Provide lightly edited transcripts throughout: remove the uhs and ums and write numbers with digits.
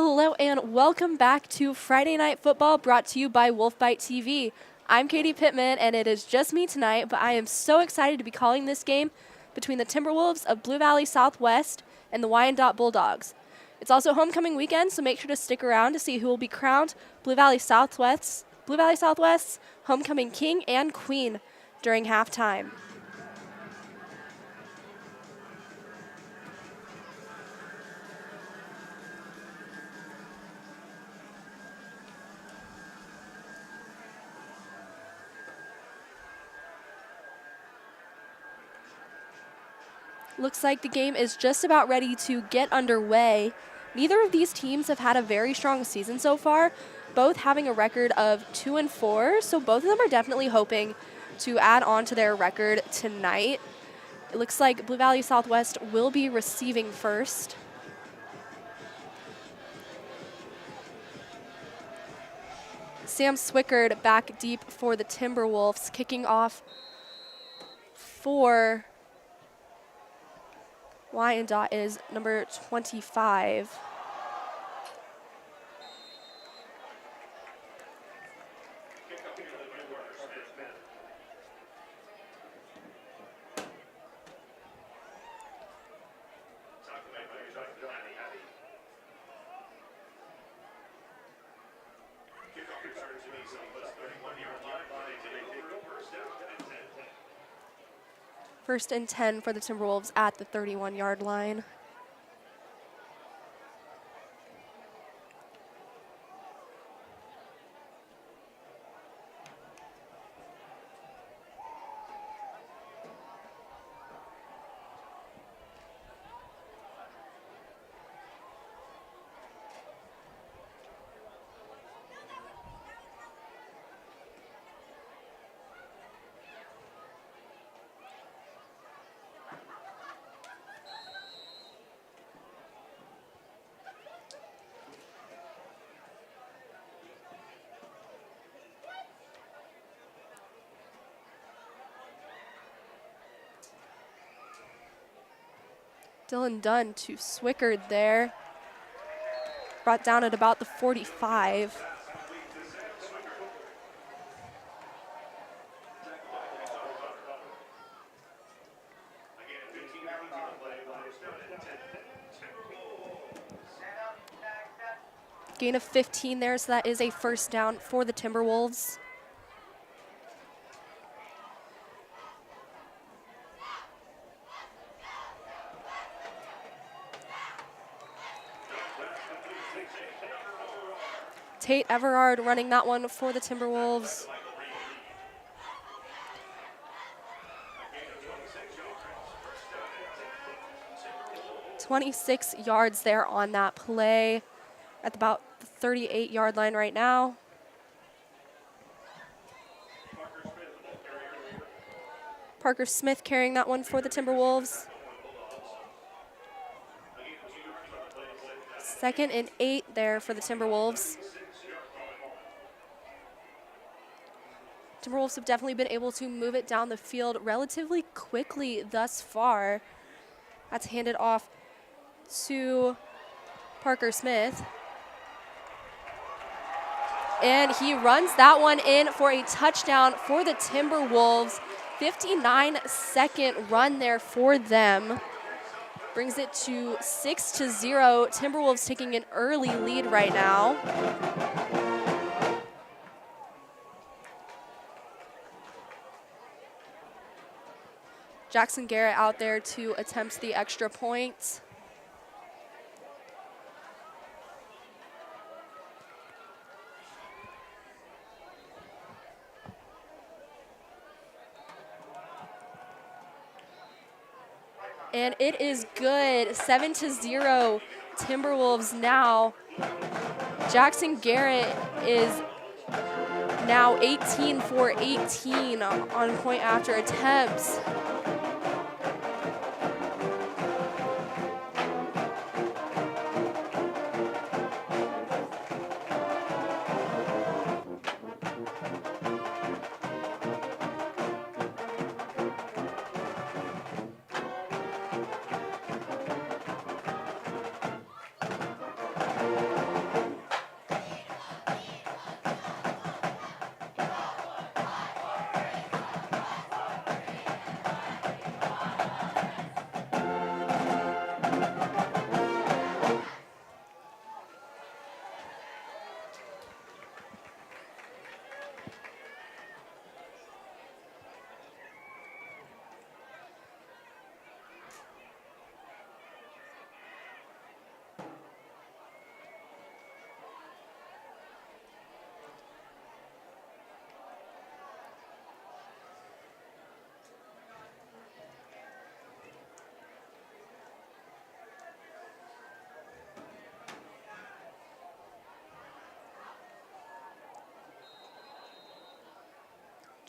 Hello and welcome back to Friday Night Football, brought to you by WolfByte TV. I'm Katie Pittman, and it is just me tonight, but I am so excited to be calling this game between the Timberwolves of Blue Valley Southwest and the Wyandotte Bulldogs. It's also homecoming weekend, so make sure to stick around to see who will be crowned Blue Valley Southwest's homecoming king and queen during halftime. Looks like the game is just about ready to get underway. Neither of these teams have had a very strong season so far, both having a record of 2-4, so both of them are definitely hoping to add on to their record tonight. It looks like Blue Valley Southwest will be receiving first. Sam Swickard back deep for the Timberwolves, kicking off for Wyandotte is number 25. First and 10 for the Timberwolves at the 31-yard line. Dylan Dunn to Swickard there. Brought down at about the 45. Gain of 15 there, so that is a first down for the Timberwolves. Tate Everard running that one for the Timberwolves. "26 yards there on that play at about the 38-yard line right now. Parker Smith carrying that one for the Timberwolves. 2nd and 8 there for the Timberwolves. Timberwolves have definitely been able to move it down the field relatively quickly thus far. That's handed off to Parker Smith. And he runs that one in for a touchdown for the Timberwolves. 59-second run there for them. Brings it to 6-0. Timberwolves taking an early lead right now. Jackson Garrett out there to attempt the extra point. And it is good. 7-0 Timberwolves now. Jackson Garrett is now 18 for 18 on point after attempts.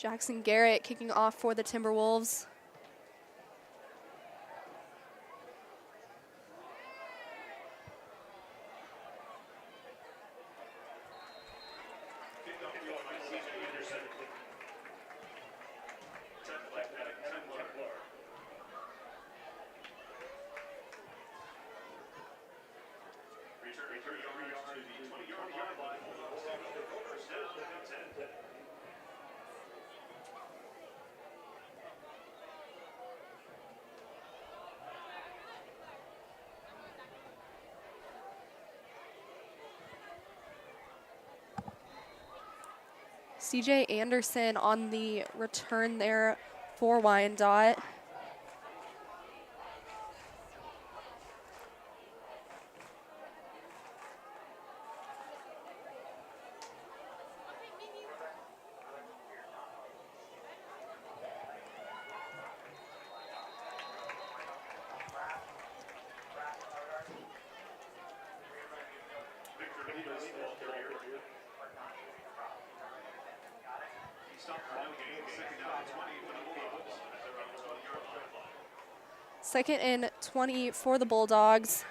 Jackson Garrett kicking off for the Timberwolves. CJ Anderson on the return there for Wyandotte. Second and 20 for the Bulldogs.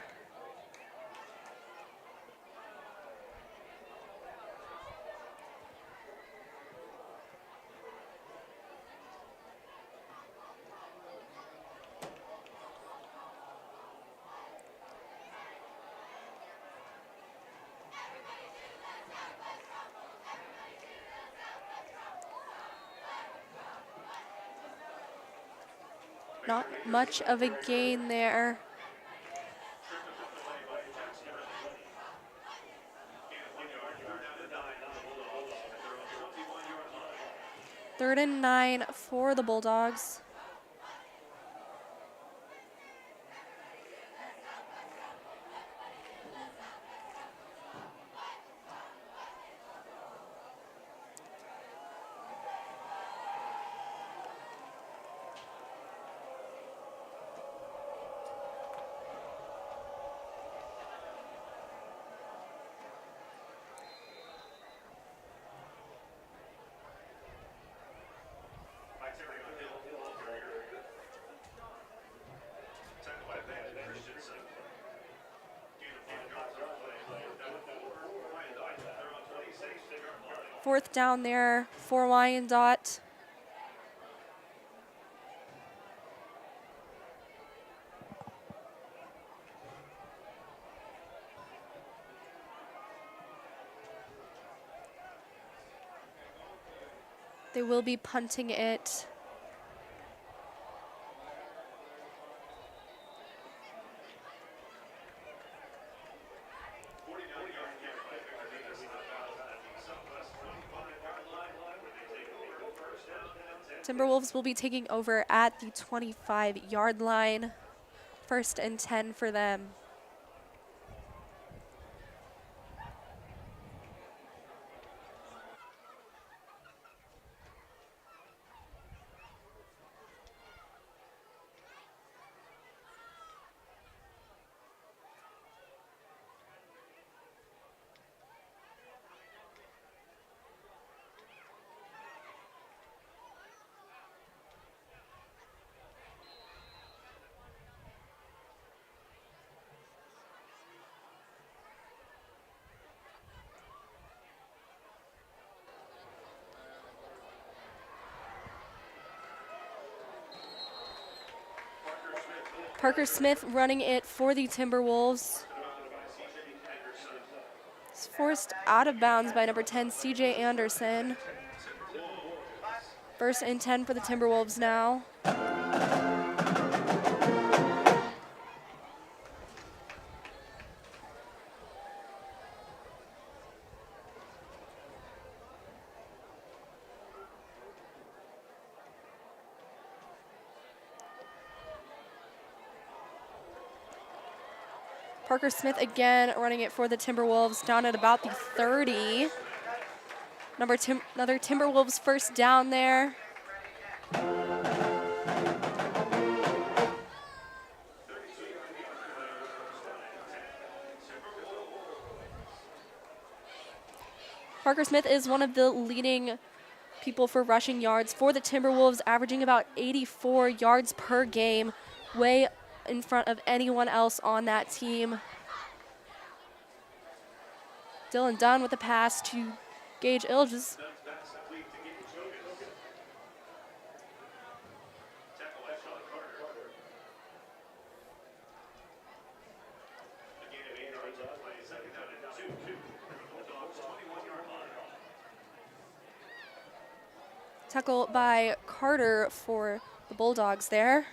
Not much of a gain there. Third and 9 for the Bulldogs. Fourth down there for Wyandotte. They will be punting it. Timberwolves will be taking over at the 25-yard line. First and 10 for them. Parker Smith running it for the Timberwolves. It's forced out of bounds by number 10, CJ Anderson. First and 10 for the Timberwolves now. Parker Smith again running it for the Timberwolves down at about the 30. Another Timberwolves first down there. Parker Smith is one of the leading people for rushing yards for the Timberwolves, averaging about 84 yards per game, way in front of anyone else on that team. Dylan Dunn with the pass to Gage Ilges. Tackle by Carter for the Bulldogs there.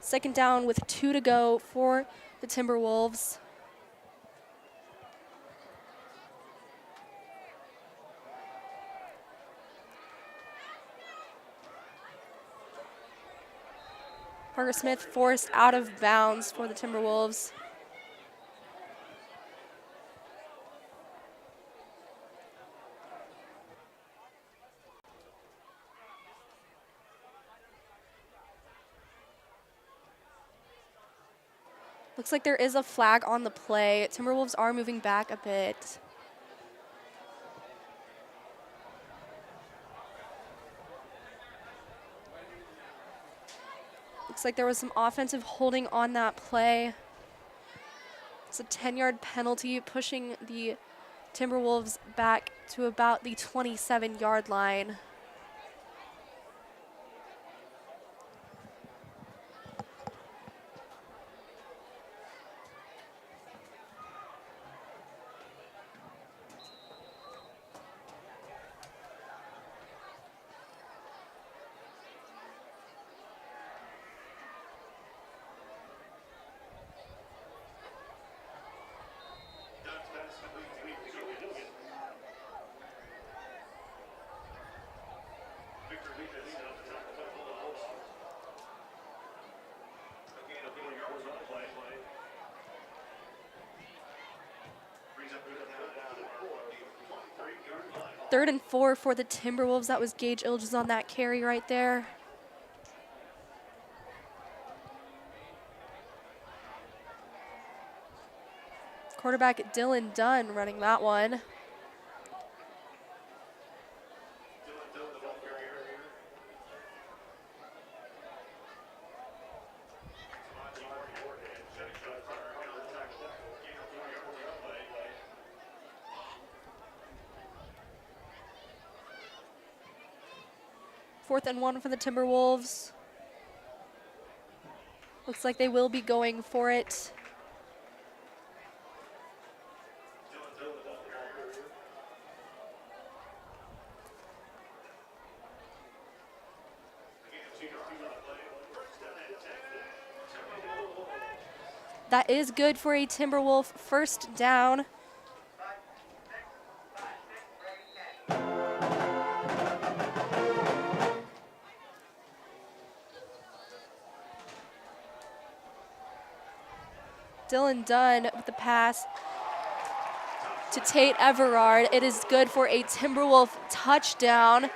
Second down with 2 to go for the Timberwolves. Parker Smith forced out of bounds for the Timberwolves. Looks like there is a flag on the play. Timberwolves are moving back a bit. Looks like there was some offensive holding on that play. It's a 10-yard penalty, pushing the Timberwolves back to about the 27-yard line. Third and 4 for the Timberwolves. That was Gage Ilges on that carry right there. Quarterback Dylan Dunn running that one. Fourth and 1 for the Timberwolves. Looks like they will be going for it. That is good for a Timberwolf first down. Dylan Dunn with the pass to Tate Everard. It is good for a Timberwolf touchdown.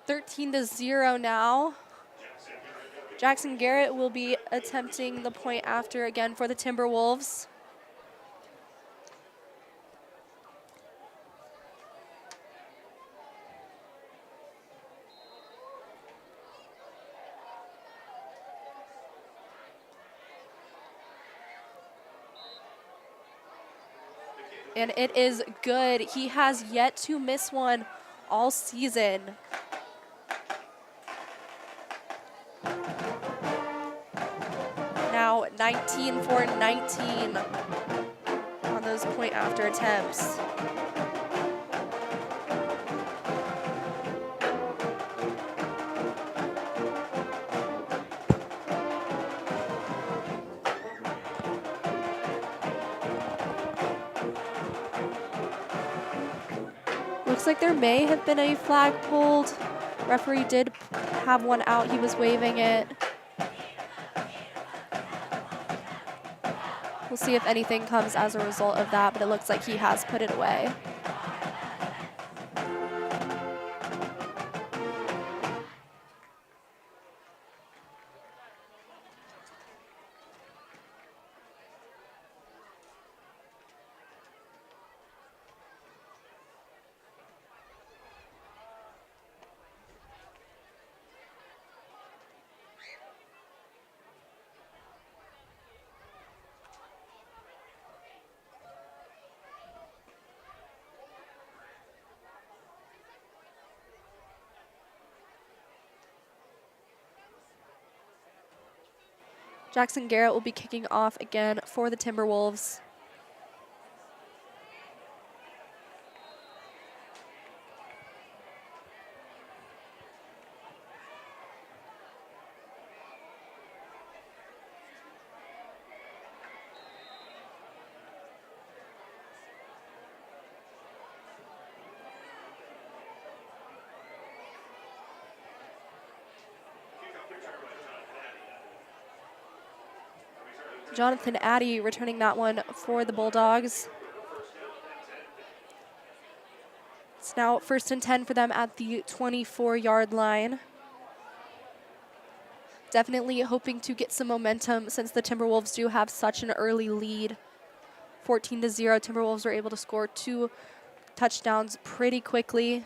Thirteen to 0 now. Jackson Garrett will be attempting the point after again for the Timberwolves. And it is good. He has yet to miss one all season. Now 19 for 19 on those point after attempts. Looks like there may have been a flag pulled. Referee did have one out. He was waving it. We'll see if anything comes as a result of that, but it looks like he has put it away. Jackson Garrett will be kicking off again for the Timberwolves. Jonathan Addy returning that one for the Bulldogs. It's now 1st and 10 for them at the 24-yard line. Definitely hoping to get some momentum since the Timberwolves do have such an early lead. 14-0, Timberwolves were able to score 2 touchdowns pretty quickly.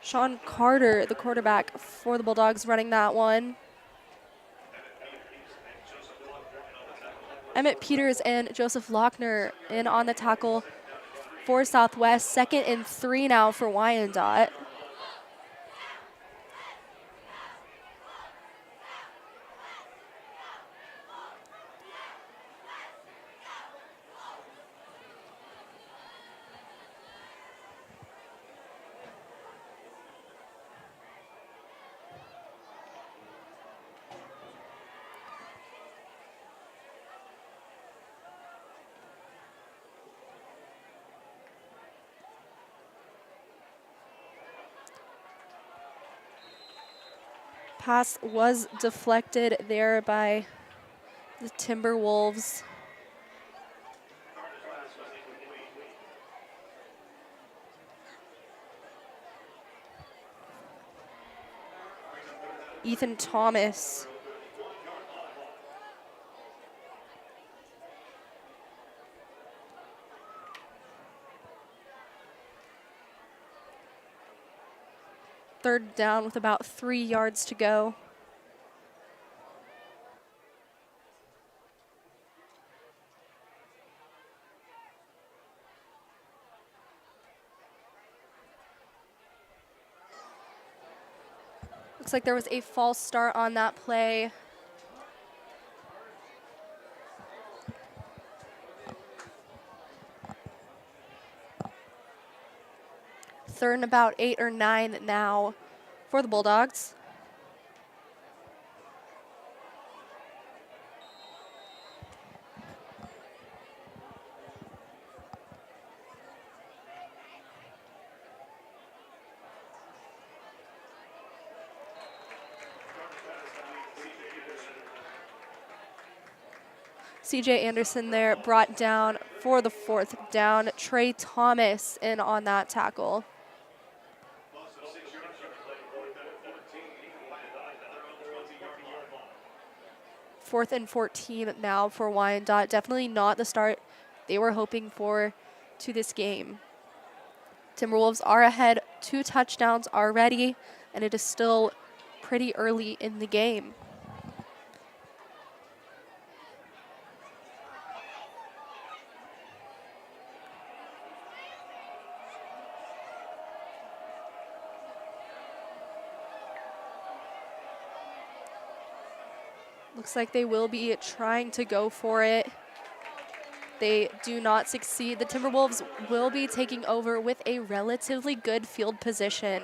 Sean Carter, the quarterback for the Bulldogs, running that one. Emmett Peters and Joseph Lochner in on the tackle for Southwest. 2nd and 3 now for Wyandotte. Pass was deflected there by the Timberwolves. Ethan Thomas. Third down with about 3 yards to go. Looks like there was a false start on that play. Third and about 8 or 9 now for the Bulldogs. CJ Anderson there brought down for the 4th down. Trey Thomas in on that tackle. 4th and 14 now for Wyandotte. Definitely not the start they were hoping for to this game. Timberwolves are ahead 2 touchdowns already, and it is still pretty early in the game. Looks like they will be trying to go for it. They do not succeed. The Timberwolves will be taking over with a relatively good field position.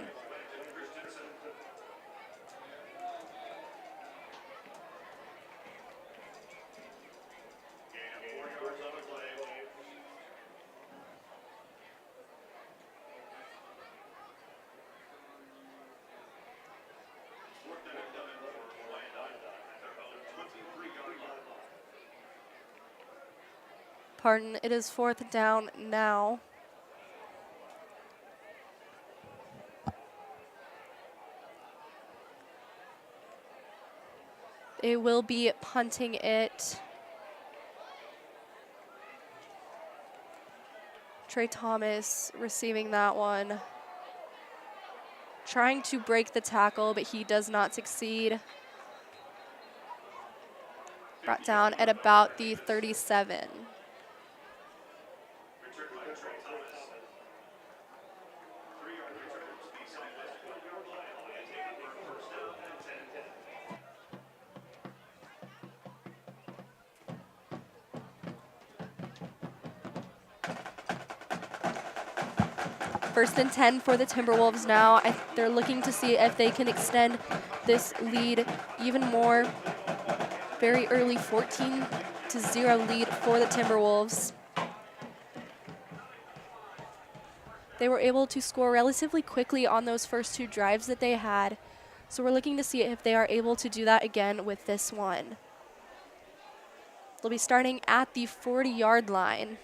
Pardon, it is 4th down now. They will be punting it. Trey Thomas receiving that one. Trying to break the tackle, but he does not succeed. Brought down at about the 37. First and 10 for the Timberwolves now. They're looking to see if they can extend this lead even more. Very early 14-0 lead for the Timberwolves. They were able to score relatively quickly on those first two drives that they had. So we're looking to see if they are able to do that again with this one. They'll be starting at the 40-yard line.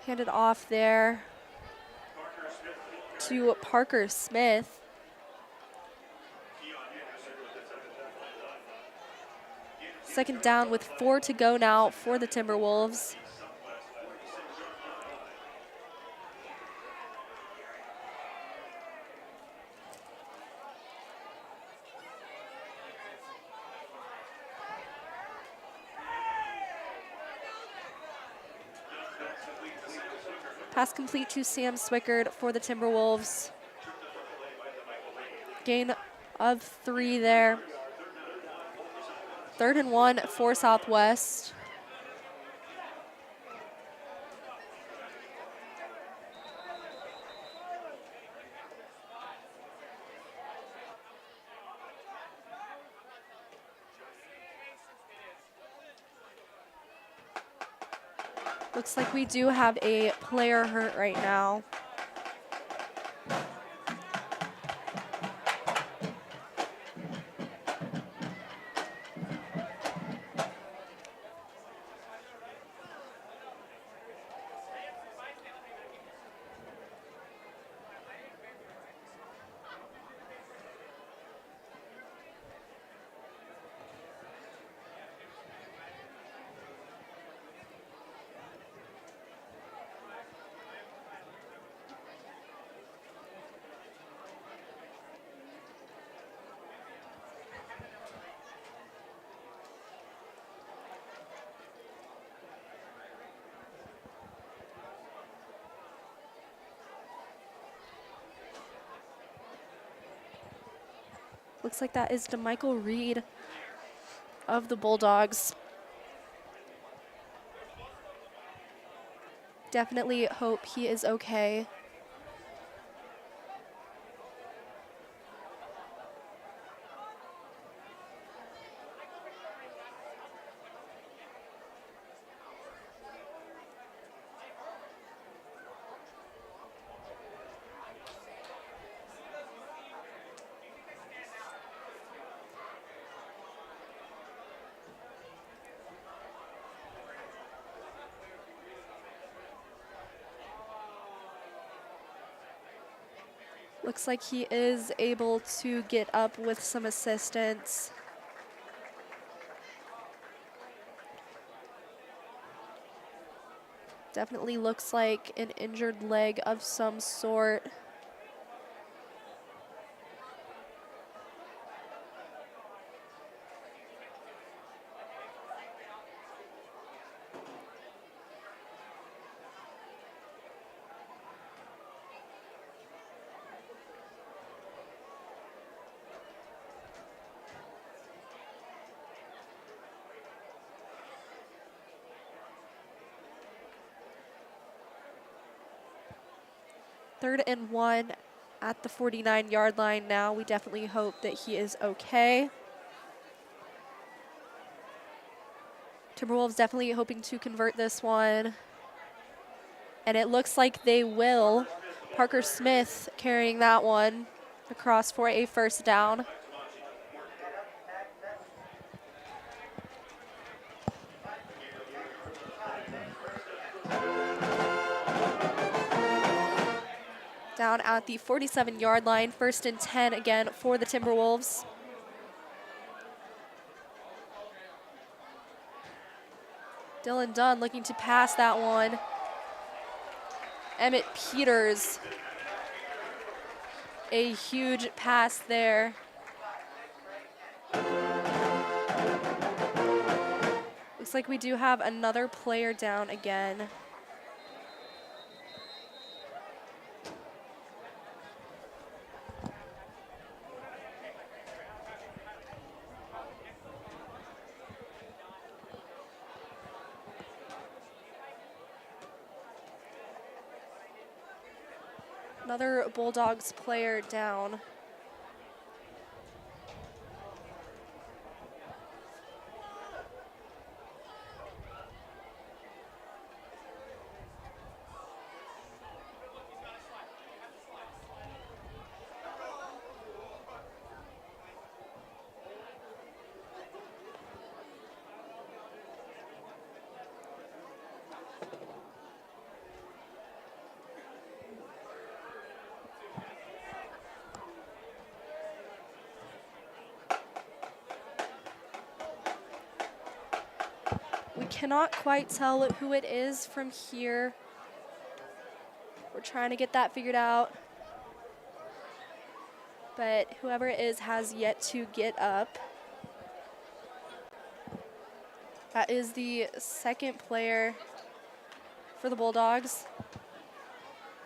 Handed off there to Parker Smith. Second down with 4 to go now for the Timberwolves. Pass complete to Sam Swickard for the Timberwolves. Gain of 3 there. 3rd and 1 for Southwest. Looks like we do have a player hurt right now. Looks like that is DeMichael Reed of the Bulldogs. Definitely hope he is okay. Looks like he is able to get up with some assistance. Definitely looks like an injured leg of some sort. Third and 1 at the 49-yard line now. We definitely hope that he is okay. Timberwolves definitely hoping to convert this one. And it looks like they will. Parker Smith carrying that one across for a first down. Down at the 47-yard line, 1st and 10 again for the Timberwolves. Dylan Dunn looking to pass that one. Emmett Peters. A huge pass there. Looks like we do have another player down again. Another Bulldogs player down. We cannot quite tell who it is from here. We're trying to get that figured out. But whoever it is has yet to get up. That is the second player for the Bulldogs.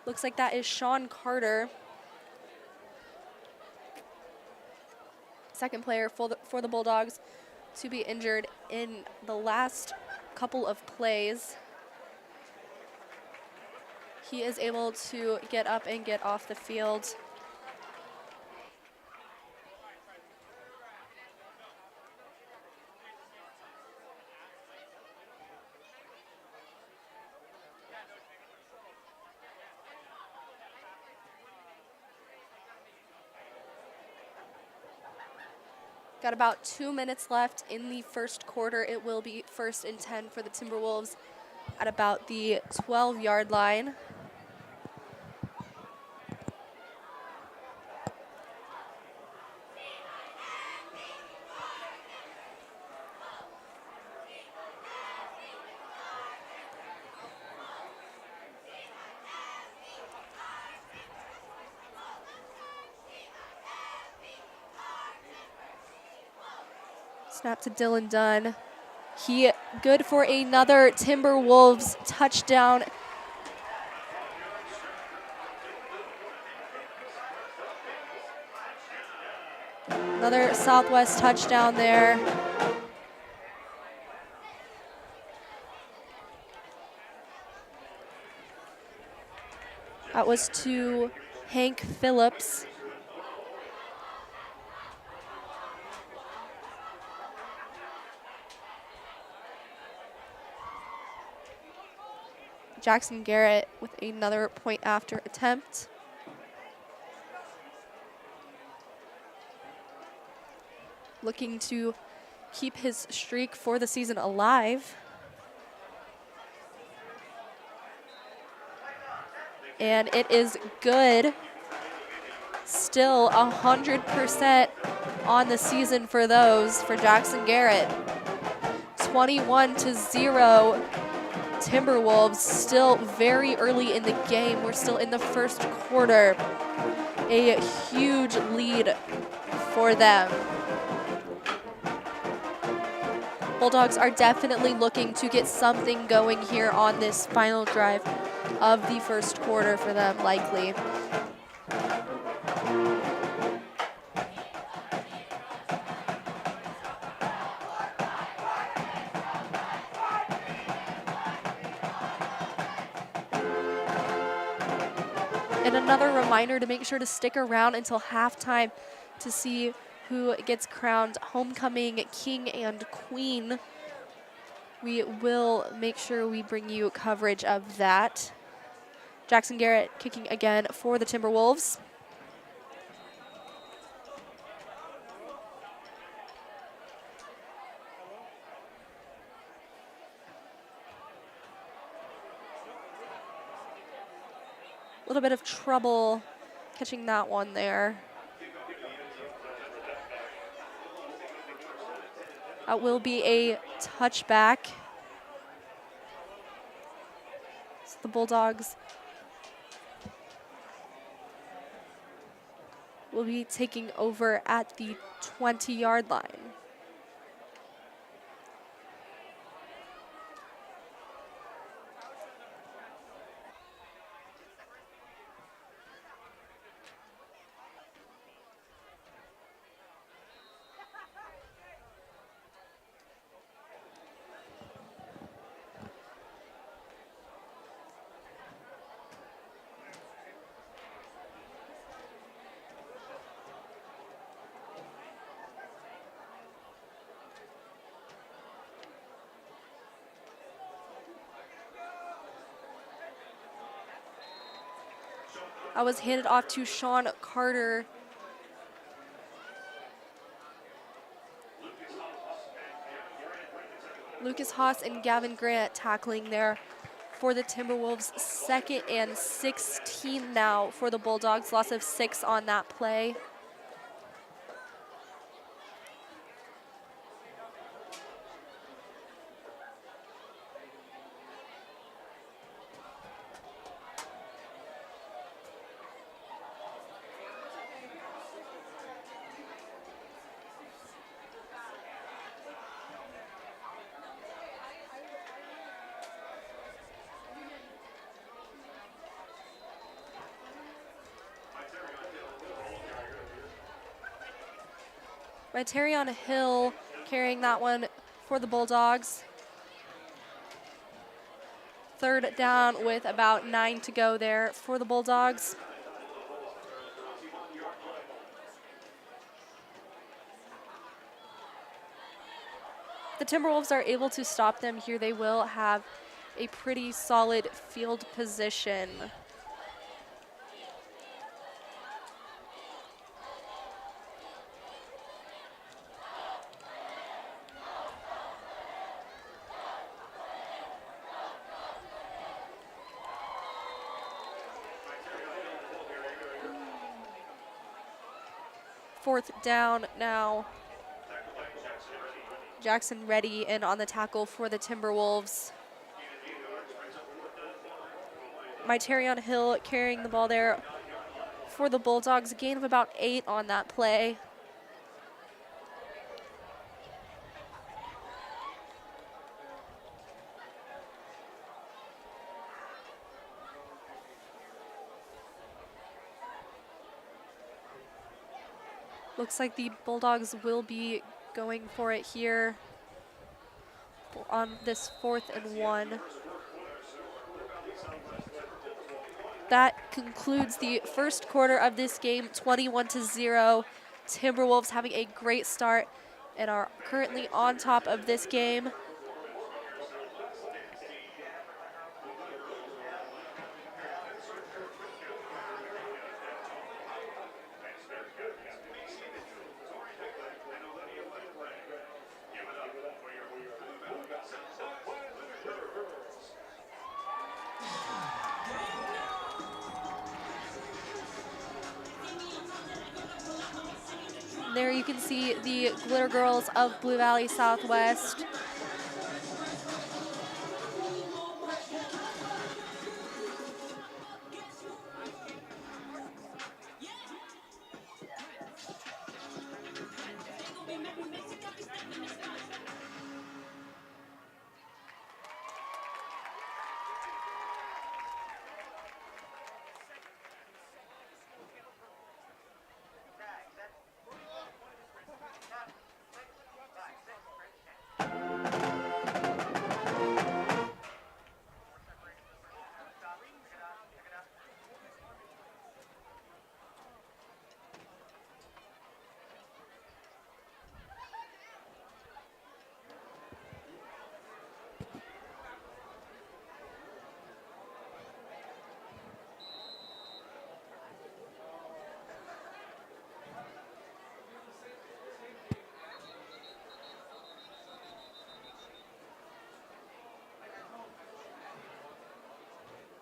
Looks like that is Sean Carter. Second player for the Bulldogs to be injured in the last couple of plays. He is able to get up and get off the field. Got about 2 minutes left in the first quarter. It will be 1st and 10 for the Timberwolves at about the 12-yard line. Snap to Dylan Dunn. He good for another Timberwolves touchdown. Another Southwest touchdown there. That was to Hank Phillips. Jackson Garrett with another point after attempt. Looking to keep his streak for the season alive. And it is good. Still 100% on the season for Jackson Garrett. 21-0. Timberwolves still very early in the game. We're still in the first quarter. A huge lead for them. Bulldogs are definitely looking to get something going here on this final drive of the first quarter for them, likely. And another reminder to make sure to stick around until halftime to see who gets crowned homecoming king and queen. We will make sure we bring you coverage of that. Jackson Garrett kicking again for the Timberwolves. A little bit of trouble catching that one there. That will be a touchback. So the Bulldogs will be taking over at the 20-yard line. I was handed off to Sean Carter. Lucas Haas and Gavin Grant tackling there for the Timberwolves. 2nd and 16 now for the Bulldogs. Loss of 6 on that play. Terion Hill carrying that one for the Bulldogs. 3rd down with about 9 to go there for the Bulldogs. The Timberwolves are able to stop them here. They will have a pretty solid field position. Fourth down now. Jackson ready and on the tackle for the Timberwolves. Terion Hill carrying the ball there for the Bulldogs. A gain of about 8 on that play. Looks like the Bulldogs will be going for it here on this 4th and 1. That concludes the first quarter of this game, 21-0. Timberwolves having a great start and are currently on top of this game. There you can see the Glitter Girls of Blue Valley Southwest.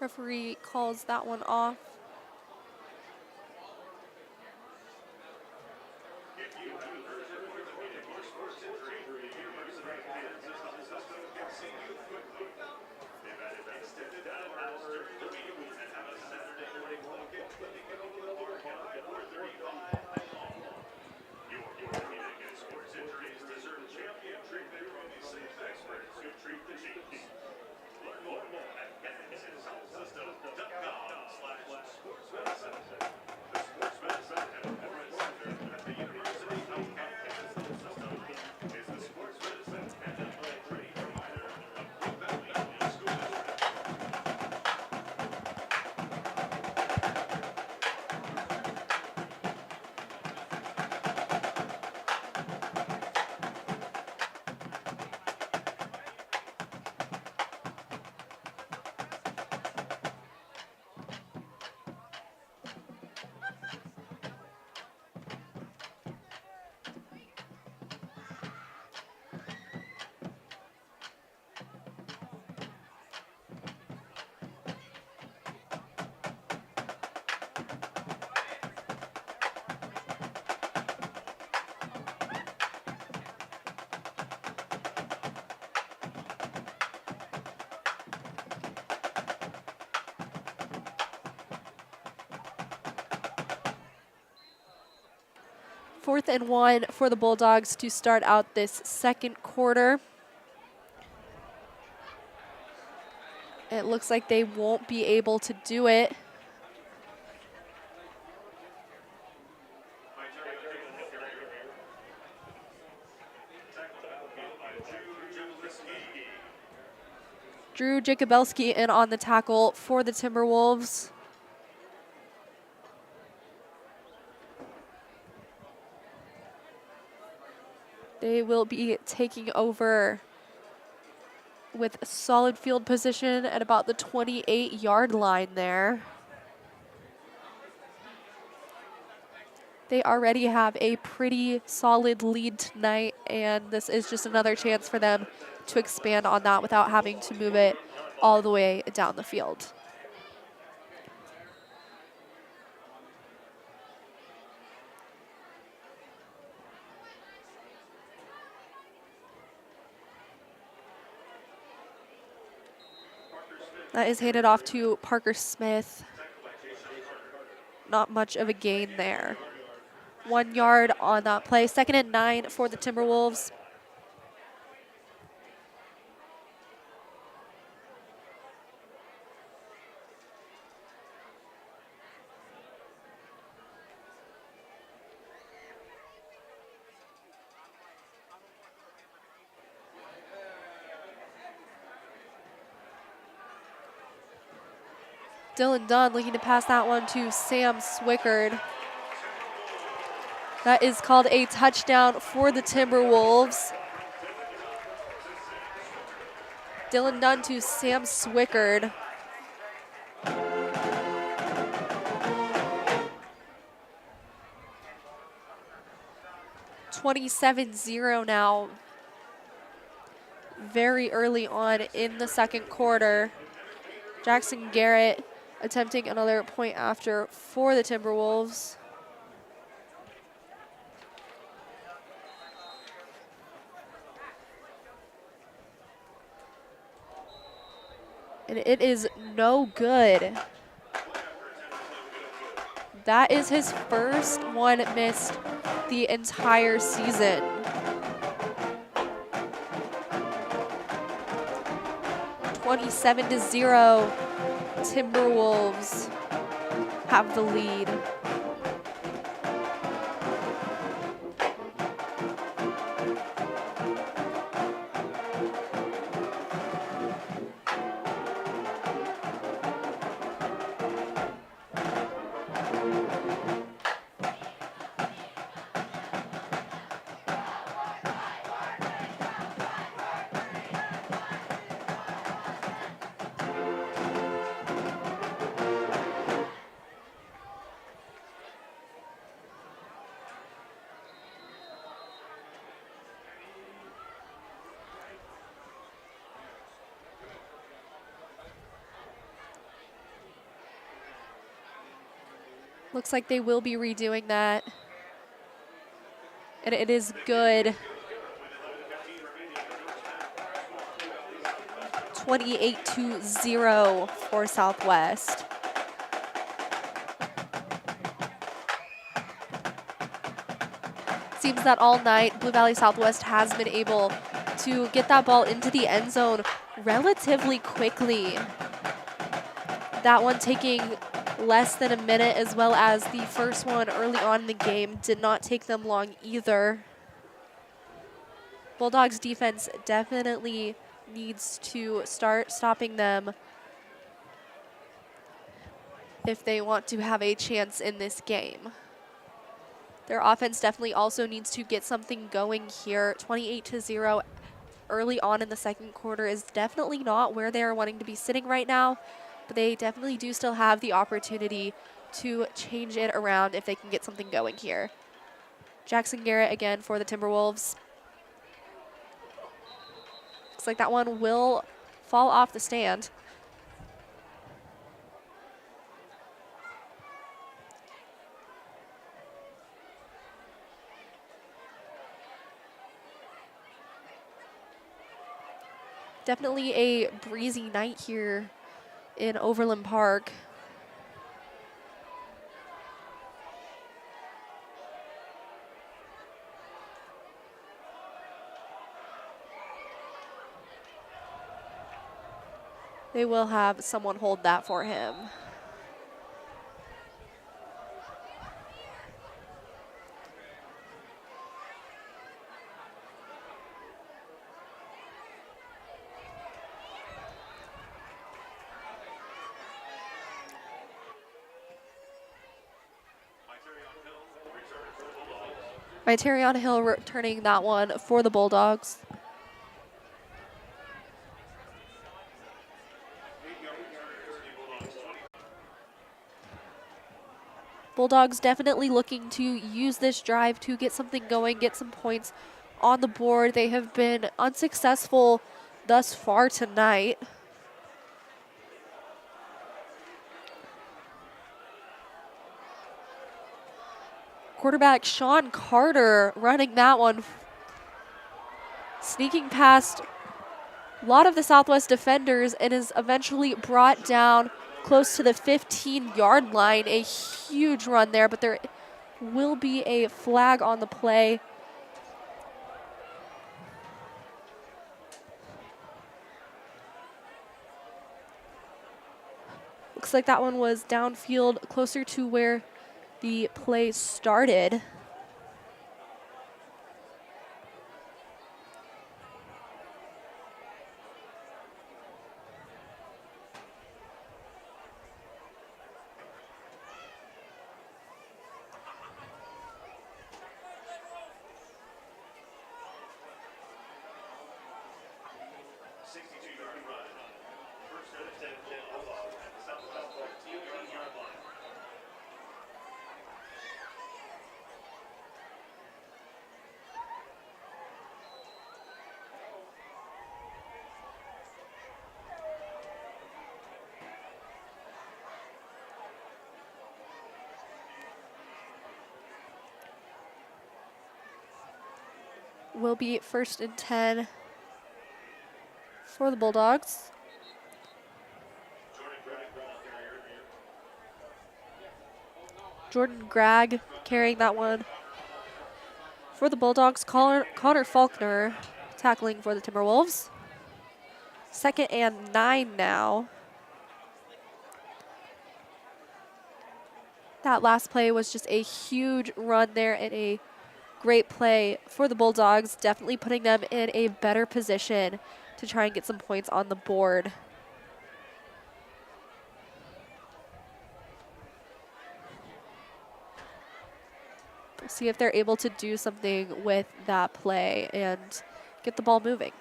Referee calls that one off. Fourth and 1 for the Bulldogs to start out this second quarter. It looks like they won't be able to do it. Drew Jacobelski in on the tackle for the Timberwolves. They will be taking over with a solid field position at about the 28-yard line there. They already have a pretty solid lead tonight, and this is just another chance for them to expand on that without having to move it all the way down the field. That is handed off to Parker Smith. Not much of a gain there. 1 yard on that play. 2nd and 9 for the Timberwolves. Dylan Dunn looking to pass that one to Sam Swickard. That is called a touchdown for the Timberwolves. Dylan Dunn to Sam Swickard. (27-0) now. Very early on in the second quarter. Jackson Garrett attempting another point after for the Timberwolves. And it is no good. That is his first one missed the entire season. (27-0). Timberwolves have the lead. Looks like they will be redoing that. And it is good. 28-0 for Southwest. Seems that all night Blue Valley Southwest has been able to get that ball into the end zone relatively quickly. That one taking less than a minute, as well as the first one early on in the game did not take them long either. Bulldogs defense definitely needs to start stopping them if they want to have a chance in this game. Their offense definitely also needs to get something going here. 28-0 early on in the second quarter is definitely not where they are wanting to be sitting right now, but they definitely do still have the opportunity to change it around if they can get something going here. Jackson Garrett again for the Timberwolves. Looks like that one will fall off the stand. Definitely a breezy night here in Overland Park. They will have someone hold that for him. Myterion Hill returning that one for the Bulldogs. Bulldogs definitely looking to use this drive to get something going, get some points on the board. They have been unsuccessful thus far tonight. Quarterback Sean Carter running that one, sneaking past a lot of the Southwest defenders and is eventually brought down close to the 15-yard line. A huge run there, but there will be a flag on the play. Looks like that one was downfield closer to where the play started. Will be 1st and 10 for the Bulldogs. Jordan Gregg carrying that one for the Bulldogs. Connor Faulkner tackling for the Timberwolves. 2nd and 9 now. That last play was just a huge run there and a great play for the Bulldogs, definitely putting them in a better position to try and get some points on the board. We'll see if they're able to do something with that play and get the ball moving.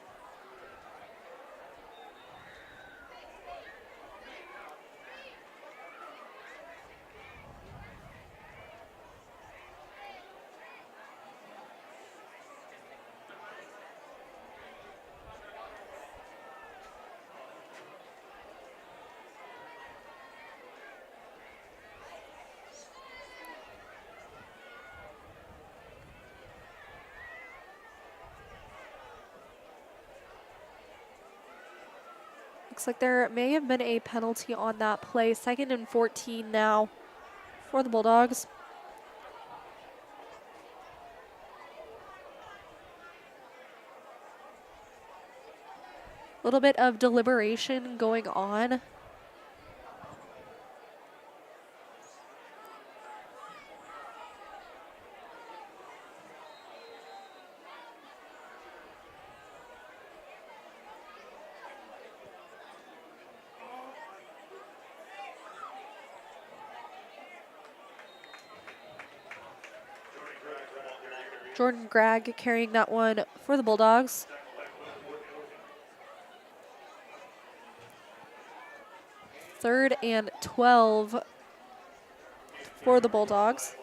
Looks like there may have been a penalty on that play. 2nd and 14 now for the Bulldogs. A little bit of deliberation going on. Jordan Gregg carrying that one for the Bulldogs. Third and 12 for the Bulldogs.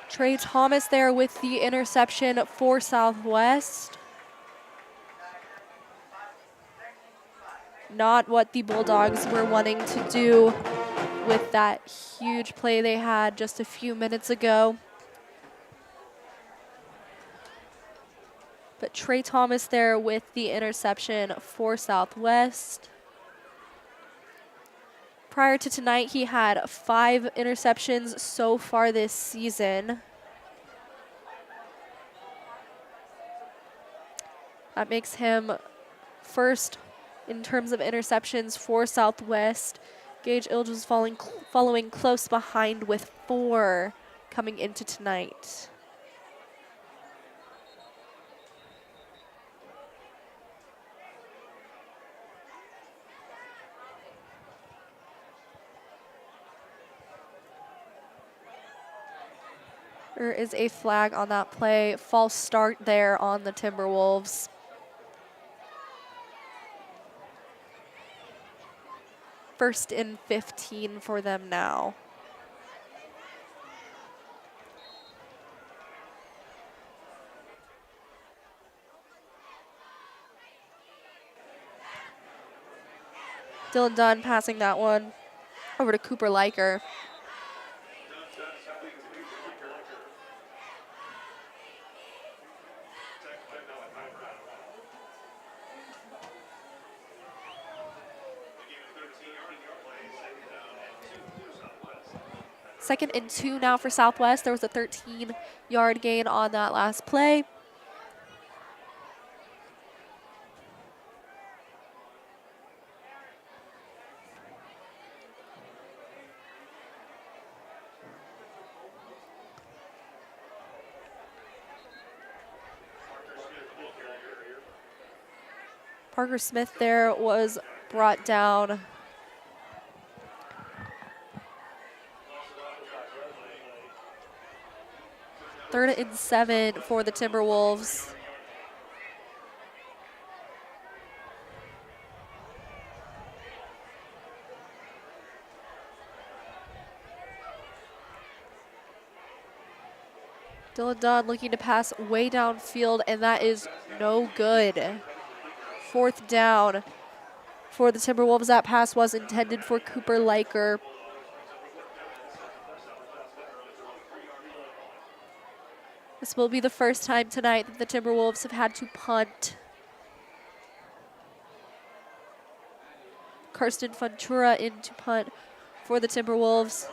Trey Thomas there with the interception for Southwest. Not what the Bulldogs were wanting to do with that huge play they had just a few minutes ago. But Trey Thomas there with the interception for Southwest. Prior to tonight, he had 5 interceptions so far this season. That makes him first in terms of interceptions for Southwest. Gage Ilge was following close behind with 4 coming into tonight. There is a flag on that play. False start there on the Timberwolves. First and 15 for them now. Dylan Dunn passing that one over to Cooper Liker. Second and 2 now for Southwest. There was a 13-yard gain on that last play. Parker Smith there was brought down. Third and 7 for the Timberwolves. Dylan Dunn looking to pass way downfield, and that is no good. 4th down for the Timberwolves. That pass was intended for Cooper Liker. This will be the first time tonight that the Timberwolves have had to punt. Karsten Funtura in to punt for the Timberwolves.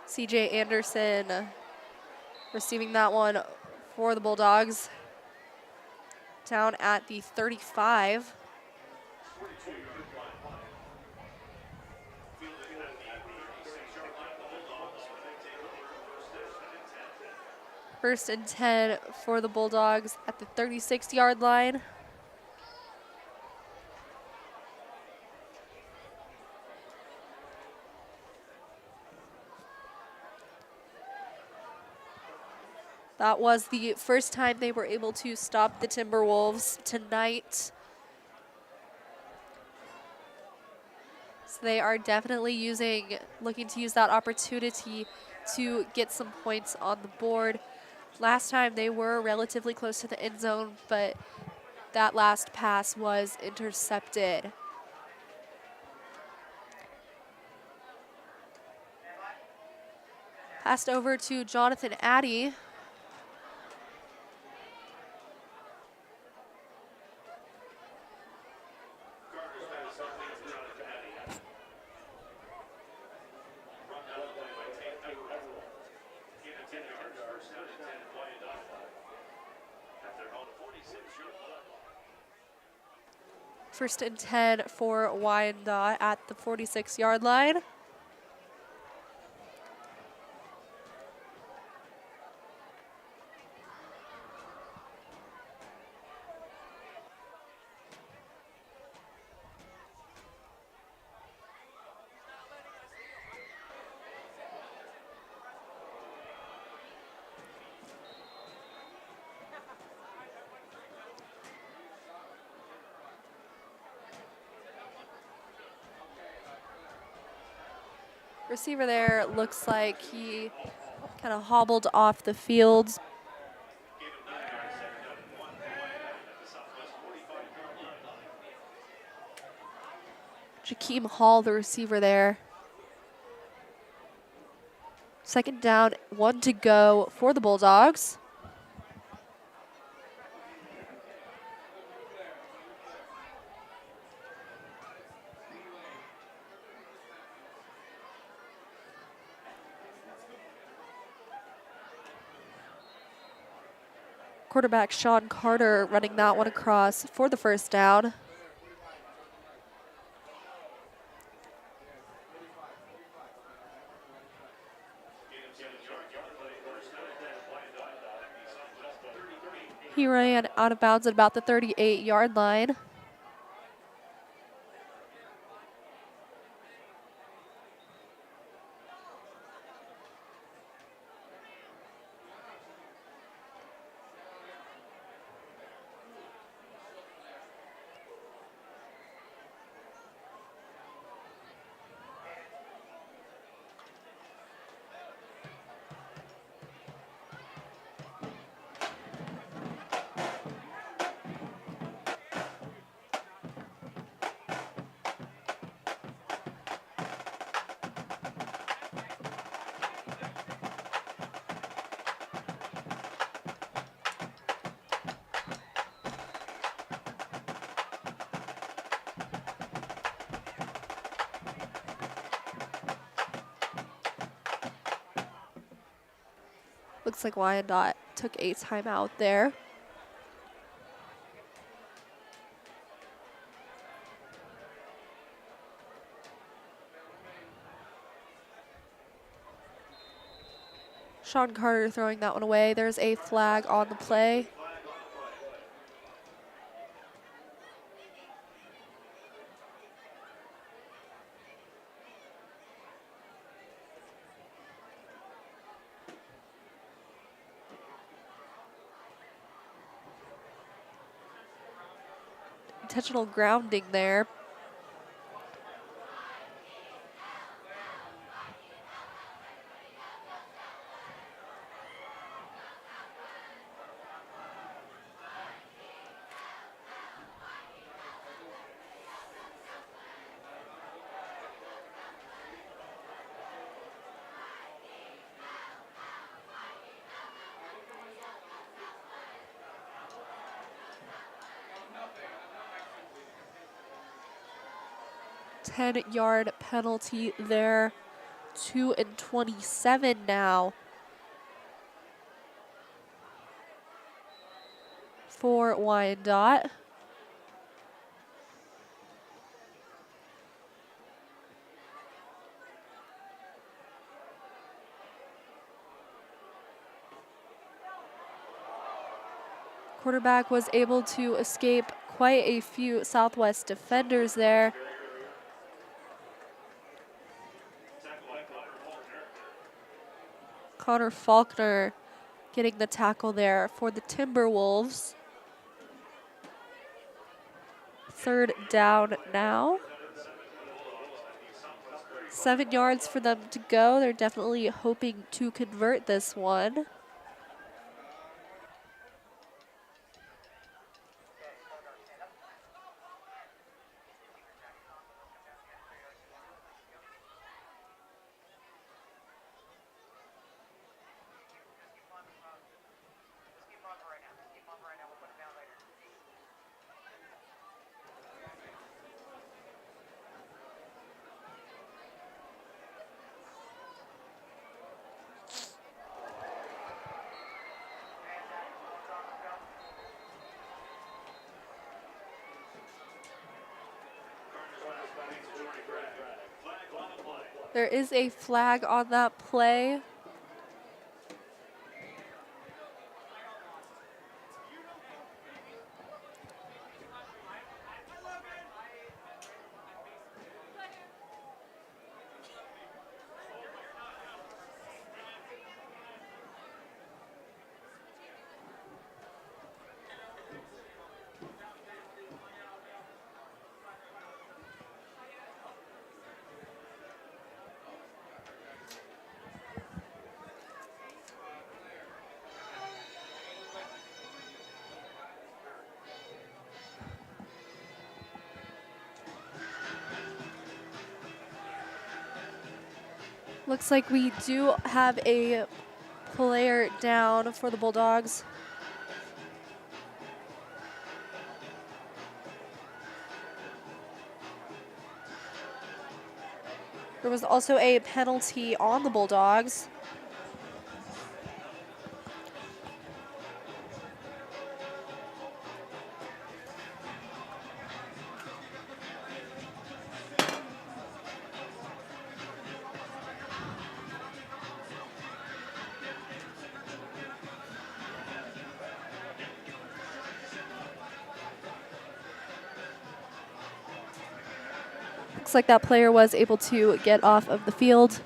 CJ Anderson receiving that one for the Bulldogs. Down at the 35. First and 10 for the Bulldogs at the 36-yard line. That was the first time they were able to stop the Timberwolves tonight. So they are definitely looking to use that opportunity to get some points on the board. Last time they were relatively close to the end zone, but that last pass was intercepted. Passed over to Jonathan Addy. First and 10 for Wyandotte at the 46-yard line. Receiver there looks like he kind of hobbled off the field. Jakeem Hall, the receiver there. Second down, 1 to go for the Bulldogs. Quarterback Sean Carter running that one across for the first down. He ran out of bounds at about the 38-yard line. Looks like Wyandotte took a timeout there. Sean Carter throwing that one away. There's a flag on the play. Intentional grounding there. Ten-yard penalty there. 2 and 27 now for Wyandotte. quarterback was able to escape quite a few Southwest defenders there. Connor Faulkner getting the tackle there for the Timberwolves. 3rd down now. 7 yards for them to go. They're definitely hoping to convert this one. There is a flag on that play. Looks like we do have a player down for the Bulldogs. There was also a penalty on the Bulldogs. Looks like that player was able to get off of the field.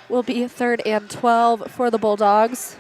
Will be 3rd and 12 for the Bulldogs.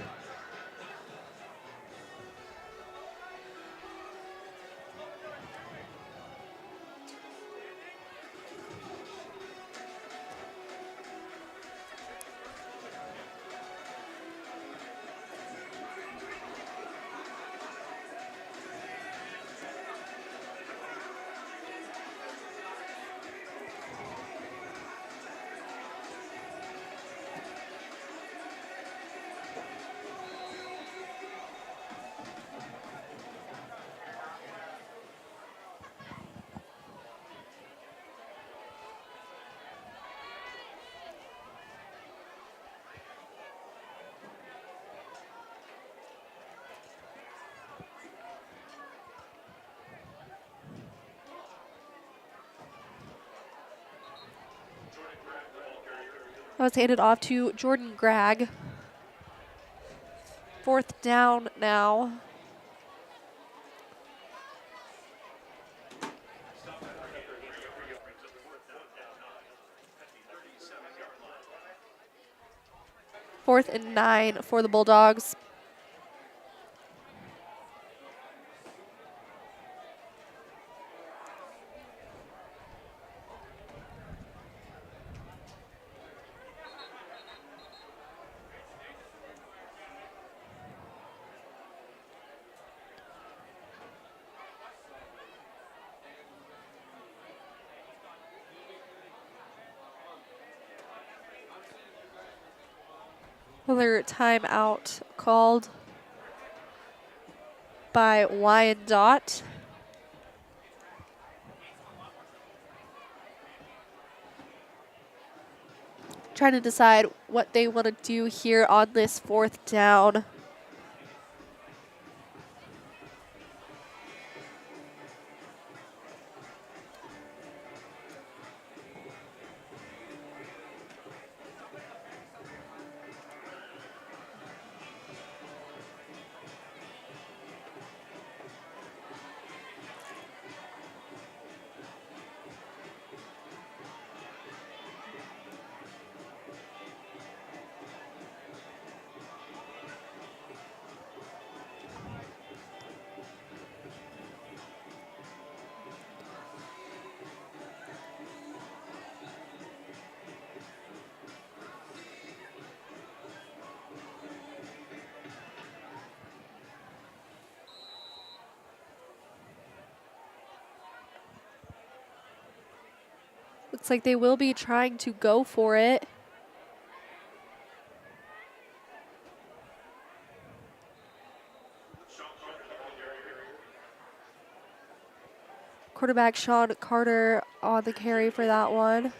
That was handed off to Jordan Gregg. 4th down now. Fourth and 9 for the Bulldogs. Another timeout called by Wyandotte. Trying to decide what they want to do here on this 4th down. Looks like they will be trying to go for it. Quarterback Sean Carter on the carry for that one.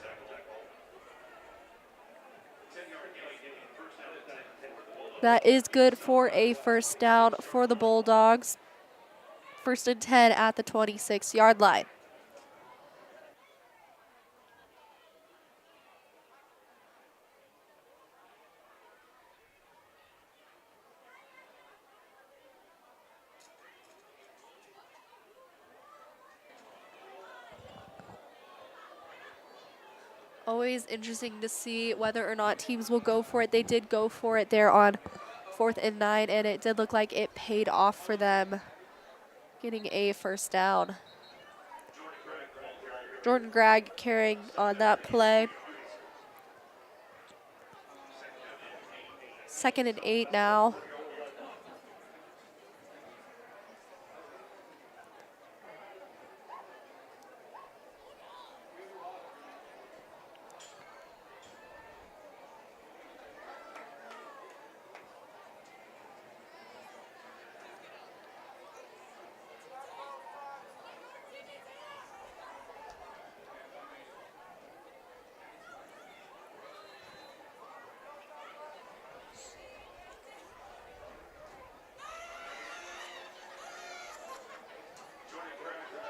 That is good for a first down for the Bulldogs. 1st and 10 at the 26-yard line. Always interesting to see whether or not teams will go for it. They did go for it there on 4th and 9, and it did look like it paid off for them, getting a first down. Jordan Gregg carrying on that play. 2nd and 8 now.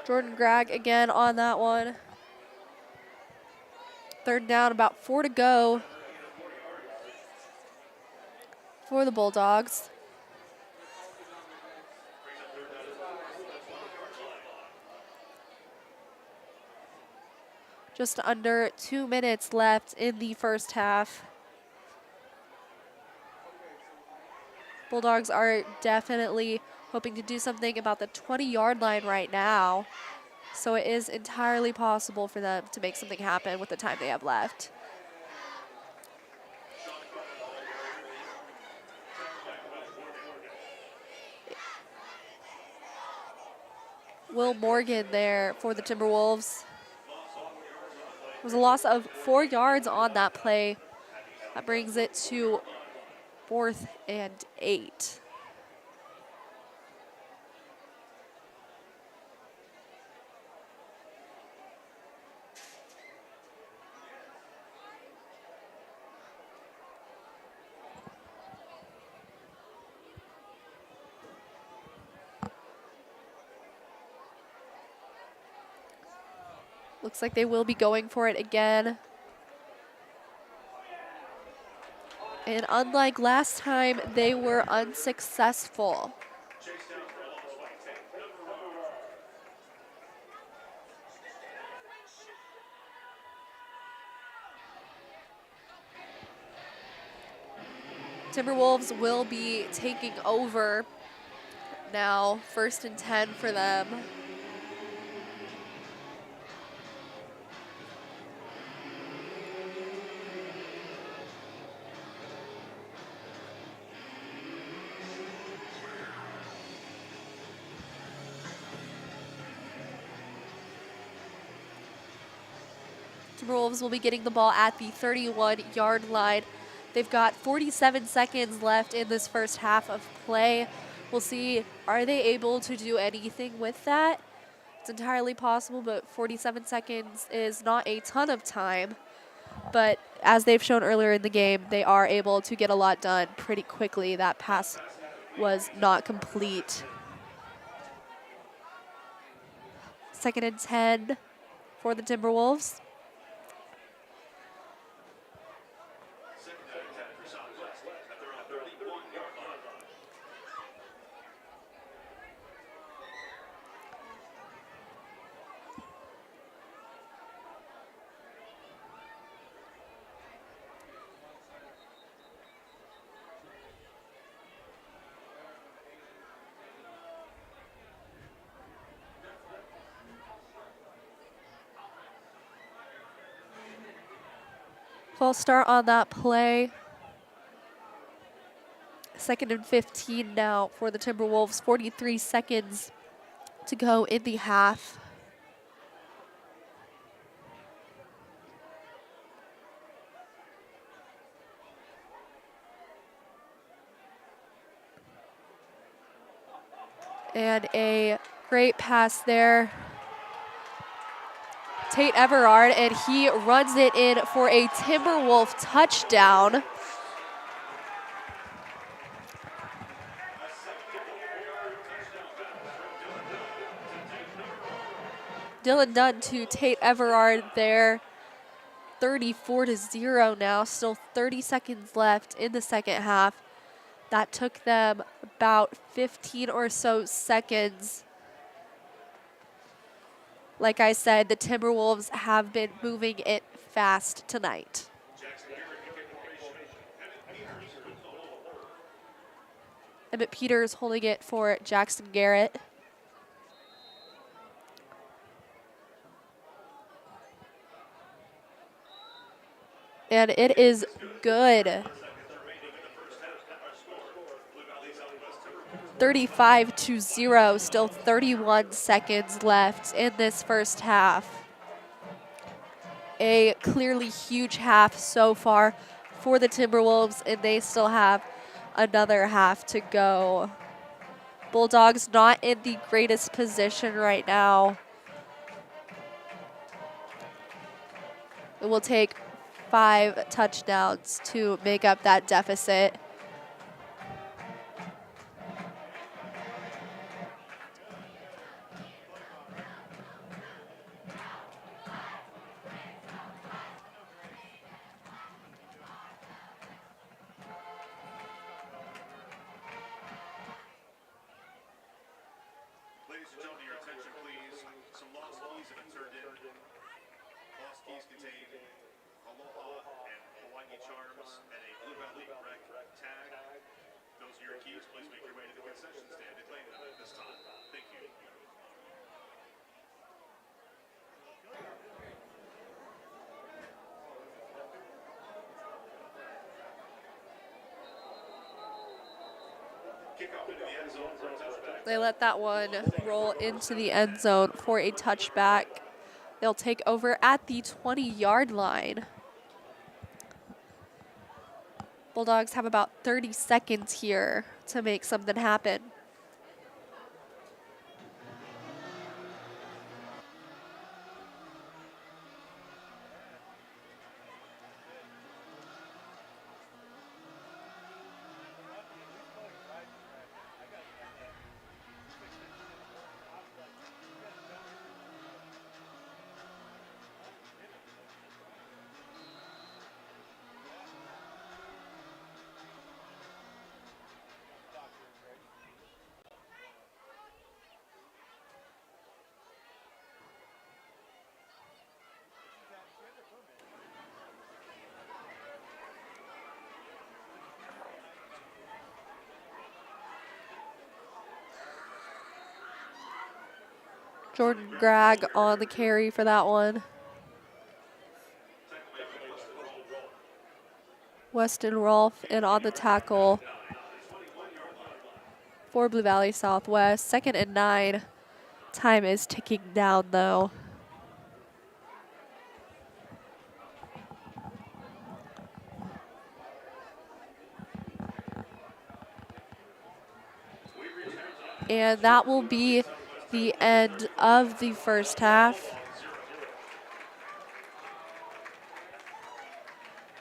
Jordan Gregg again on that one. 3rd down, about 4 to go for the Bulldogs. Just under 2 minutes left in the first half. Bulldogs are definitely hoping to do something about the 20-yard line right now. So it is entirely possible for them to make something happen with the time they have left. Will Morgan there for the Timberwolves. It was a loss of 4 yards on that play. That brings it to 4th and 8. Looks like they will be going for it again. And unlike last time, they were unsuccessful. Timberwolves will be taking over now. 1st and 10 for them. Timberwolves will be getting the ball at the 31-yard line. They've got 47 seconds left in this first half of play. We'll see, are they able to do anything with that? It's entirely possible, but 47 seconds is not a ton of time. But as they've shown earlier in the game, they are able to get a lot done pretty quickly. That pass was not complete. 2nd and 10 for the Timberwolves. False start on that play. 2nd and 15 now for the Timberwolves. 43 seconds to go in the half. And a great pass there. Tate Everard, and he runs it in for a Timberwolf touchdown. Dylan Dunn to Tate Everard there. 34-0 now, still 30 seconds left in the second half. That took them about 15 or so seconds. Like I said, the Timberwolves have been moving it fast tonight. Emmett Peters holding it for Jackson Garrett. And it is good. 35-0, still 31 seconds left in this first half. A clearly huge half so far for the Timberwolves, and they still have another half to go. Bulldogs not in the greatest position right now. It will take 5 touchdowns to make up that deficit. Ladies and gentlemen, your attention please. Some lost keys have been turned in. Lost keys contain Aloha and Hawaii charms and a Blue Valley Rec tag. Those are your keys. Please make your way to the concession stand and claim them at this time. Thank you. Kickoff into the end zone for a touchback. They let that one roll into the end zone for a touchback. They'll take over at the 20-yard line. Bulldogs have about 30 seconds here to make something happen. Jordan Gregg on the carry for that one. Weston Rolfe in on the tackle for Blue Valley Southwest. 2nd and 9. Time is ticking down though. And that will be the end of the first half.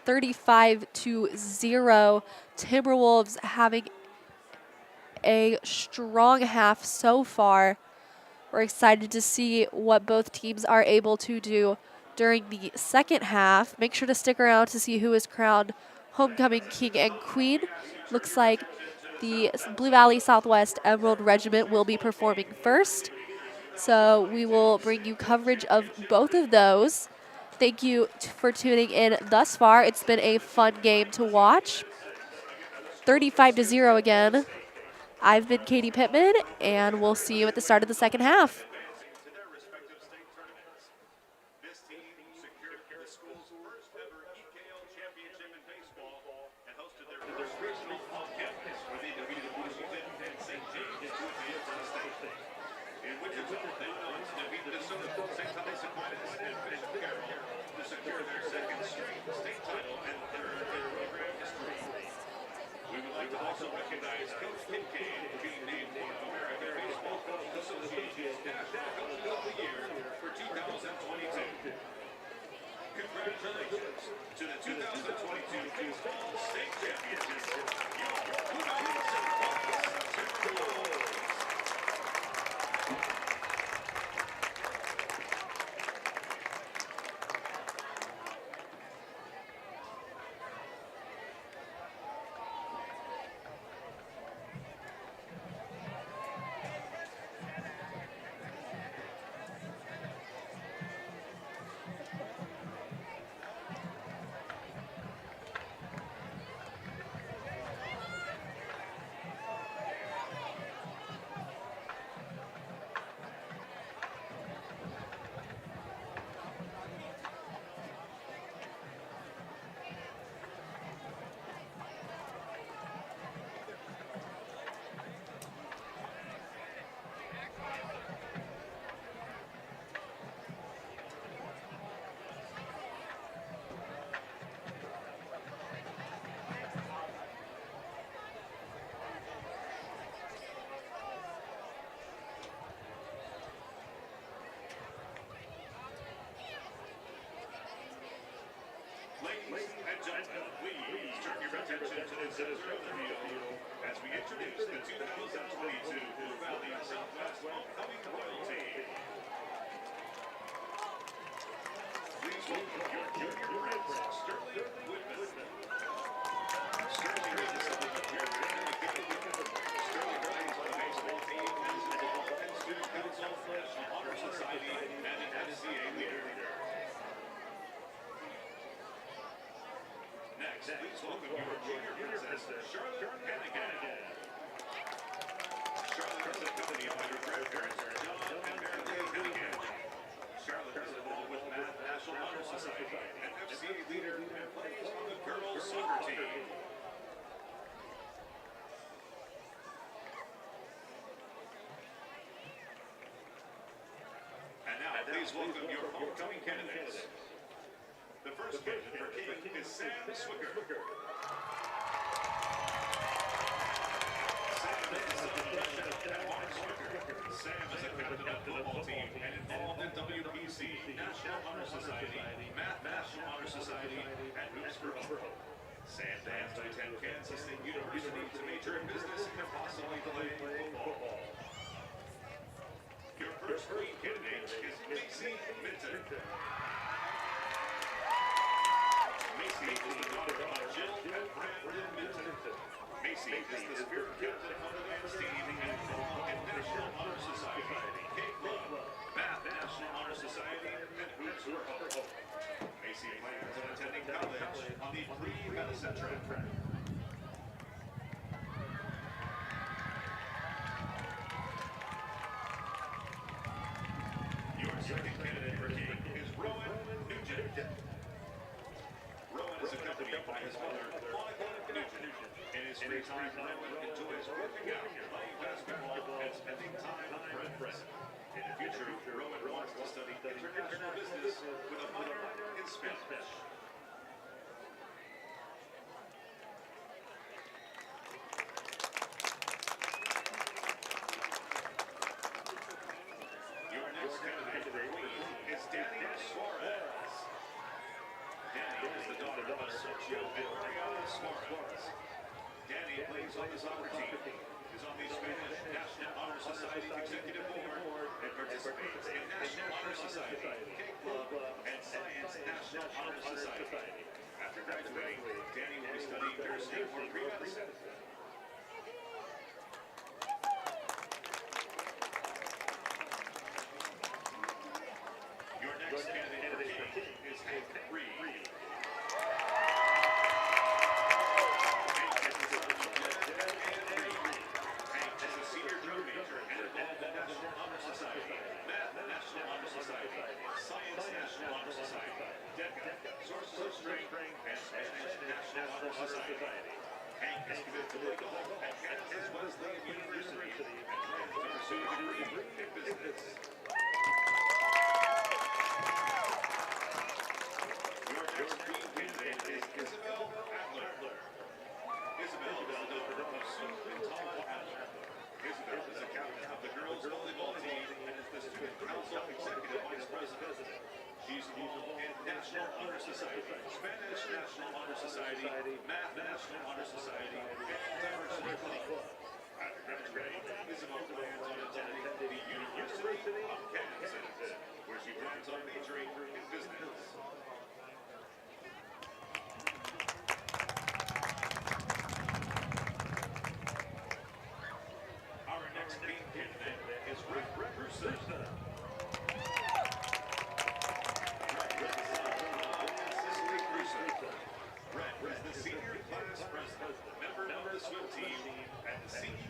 35-0. Timberwolves having a strong half so far. We're excited to see what both teams are able to do during the second half. Make sure to stick around to see who is crowned homecoming king and queen. Looks like the Blue Valley Southwest Emerald Regiment will be performing first. So we will bring you coverage of both of those. Thank you for tuning in thus far. It's been a fun game to watch. 35-0 again. I've been Katie Pittman, and we'll see you at the start of the second half. To their respective state tournaments. This team secured the school's first ever EKL championship in baseball and hosted their first regional all-campus where they defeated Washington and St. James to advance to the state. In Wichita, they went on to defeat Minnesota, St. Thomas Aquinas, and Carroll to secure their second straight state title and third in program history. We would like to also recognize Coach Kincaid for being named one of American Baseball Association's National Coach of the Year for 2022. Congratulations to the 2022 Baseball State Champions, your Wyandotte Timberwolves. Ladies and gentlemen, please turn your attention to the center of the field as we introduce the 2022 Blue Valley Southwest Homecoming Royalty. Please welcome your junior prince, Sterling Whitman. Sterling is a seventh-year dedicated. Sterling plays on the baseball team as an adult and student council, National Honor Society, and an FCA leader. Next, please welcome your junior princess, Charlotte Hannigan. Charlotte is accompanied by her grandparents, John and Mary Hannigan. Charlotte is involved with Math National Honor Society, an FCA leader, and plays on the girls' soccer team. And now, please welcome your homecoming candidates. The first candidate for King is Sam Swicker. Sam is the son of Russia and Mark Swicker. Sam is a captain of the football team and involved in WPC, National Honor Society, Math National Honor Society, and Hoops for Hope. Sam plans to attend Kansas State University to major in business and possibly play football. Your first queen candidate is Macy Minton. Macy is the daughter of Jill and Brandon Minton. Macy is the spirit captain of the dance team and involved in National Honor Society, K-Club, Math National Honor Society, and Hoops for Hope. Macy plans on attending college on the pre-medicine track. Your second candidate for King is Rowan Nugent. Rowan is accompanied by his mother, Monica Nugent. In his free time, Rowan enjoys working out, playing basketball, and spending time with friends. In the future, Rowan wants to study international business with a minor in Spanish. Your next candidate for Queen is Danny Suarez. Danny is the daughter of Sergio and Mariana Suarez. Danny plays on the soccer team, is on the Spanish National Honor Society Executive Board, and participates in National Honor Society, K-Club, and Science National Honor Society. After graduating, Danny will be studying nursing or pre-medicine. Your next candidate for King is Hank Reed. Hank is the son of Jen and Reed. Hank is a senior drum major and involved in National Honor Society, Math National Honor Society, Science National Honor Society, DECA, Sources of Strength, and Spanish National Honor Society. Hank is committed to play golf at Kansas Wesleyan University and plans to pursue a degree in business. Your next queen candidate is Isabel Adler. Isabel is the daughter of Sue and Todd Adler. Isabel is a captain of the girls' volleyball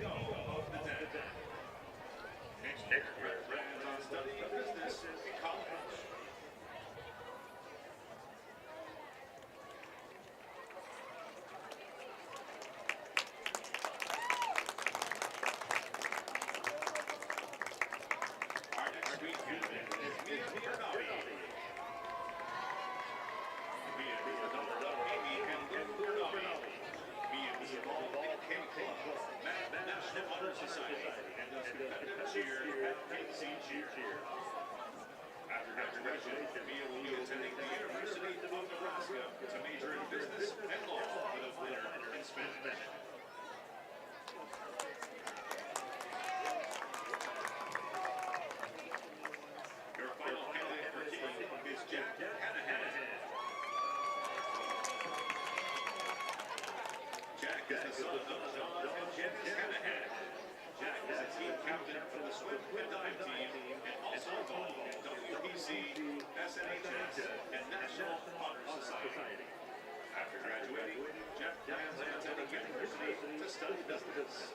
of the day. Next year, Brett plans on studying business in college. Our next week candidate is Mia Bernardi. Mia is the daughter of Amy and Lynn Bernardi. Mia is involved in K Club, National Honor Society, and does competitive cheer at KC Cheer. After graduation, Mia will be attending the University of Nebraska to major in business and law with a minor in Spanish. Your final candidate for King is Jack Hanahan. Jack is the son of John and Janice Hanahan. Jack is a team captain for the swim and dive team and also involved in WPC, SNHS, and National Honor Society. After graduating, Jack plans on attending university to study business.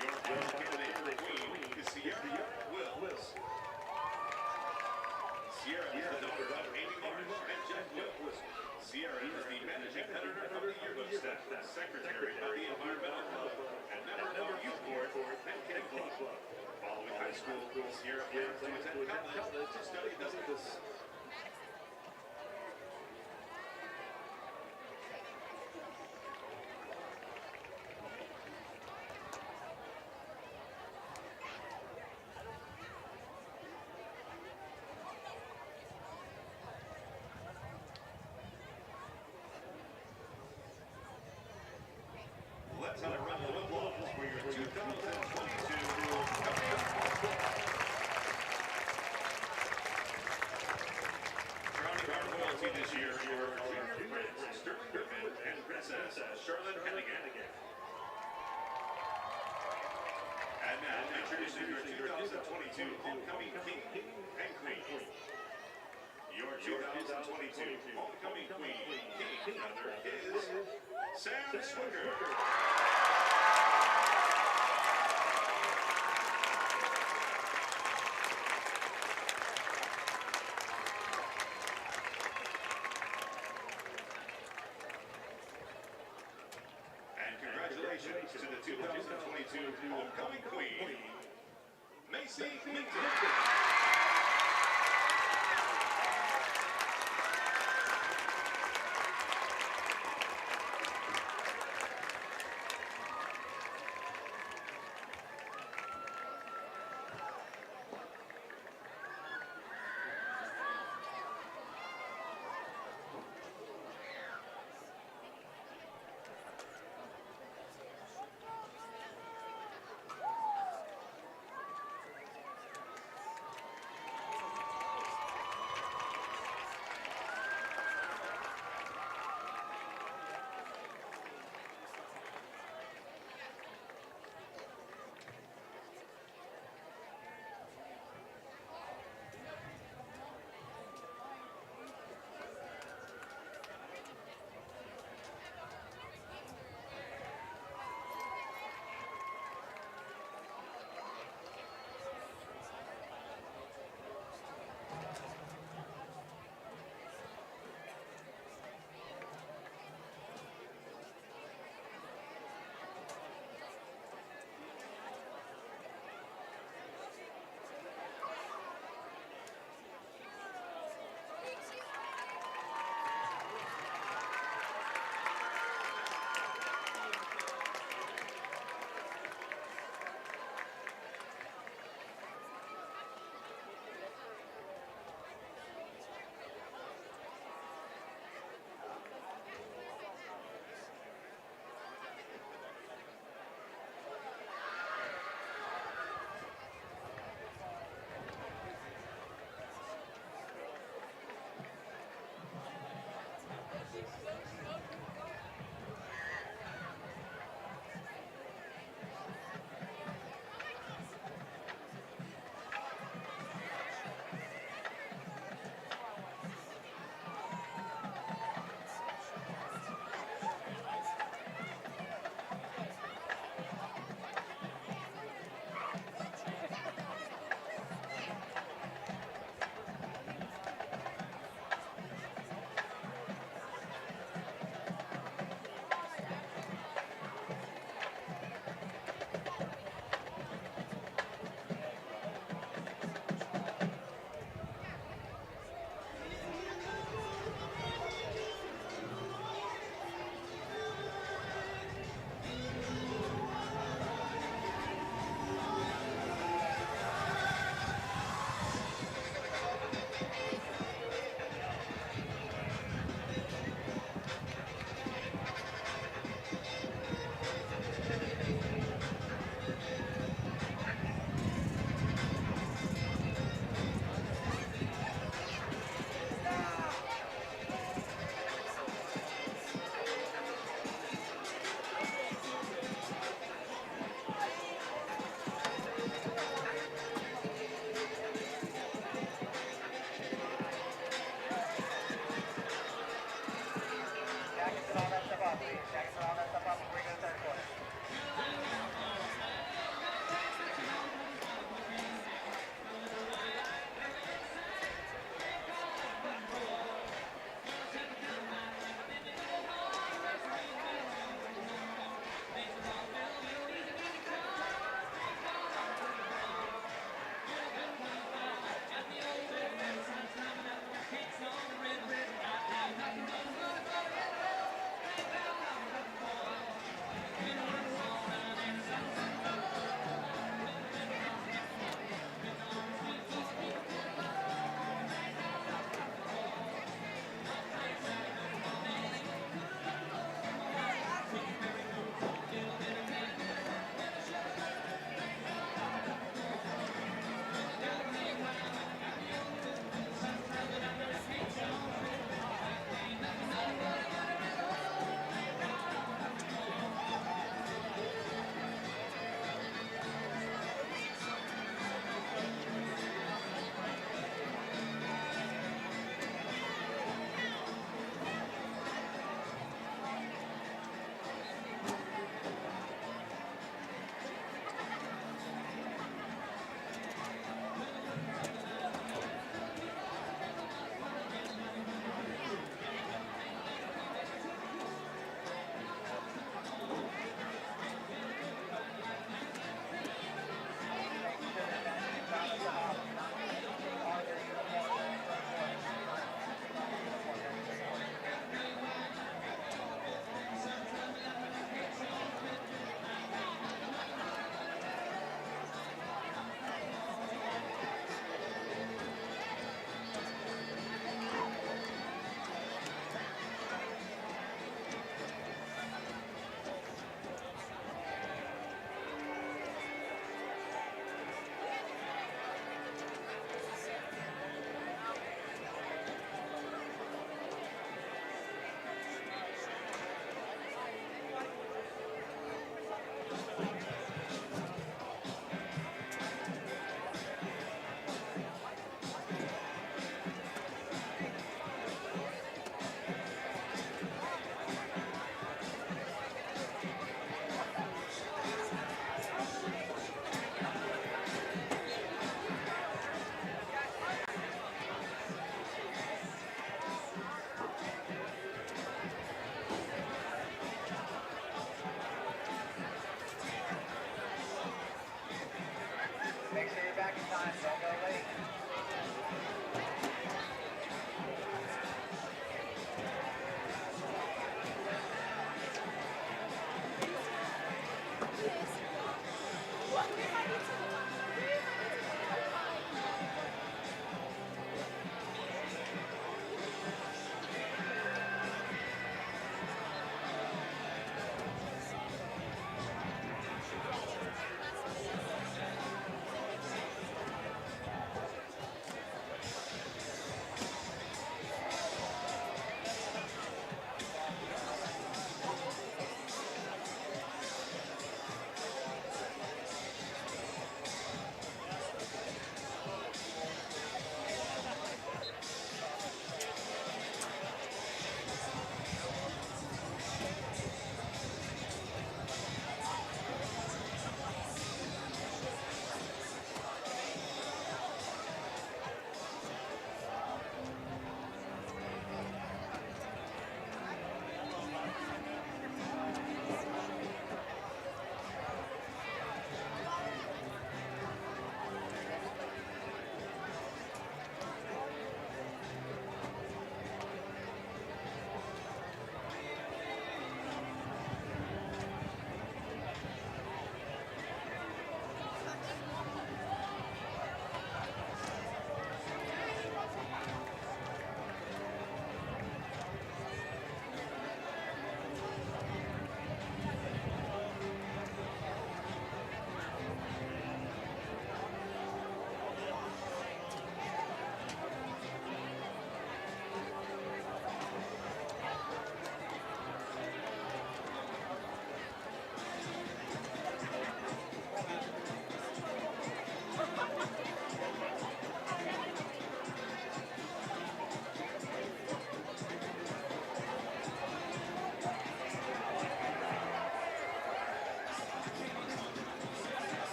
Your final candidate for Queen is Sierra Wills. Sierra is the daughter of Amy Marsh and Jeff Wills. Sierra is the managing editor of the yearbook staff, secretary of the Environmental Club, and member of the youth board and K Club. Following high school, Sierra plans to attend college to study business. Let's have a round of applause for your 2022 crowning our royalty this year are junior prince Sterling Griffin and Princess Charlotte Hennigan. And now, introducing your 2022 homecoming king and queen. Your 2022 homecoming queen king rather is Sam Swinger. And congratulations to the 2022 homecoming queen, Macy Minton.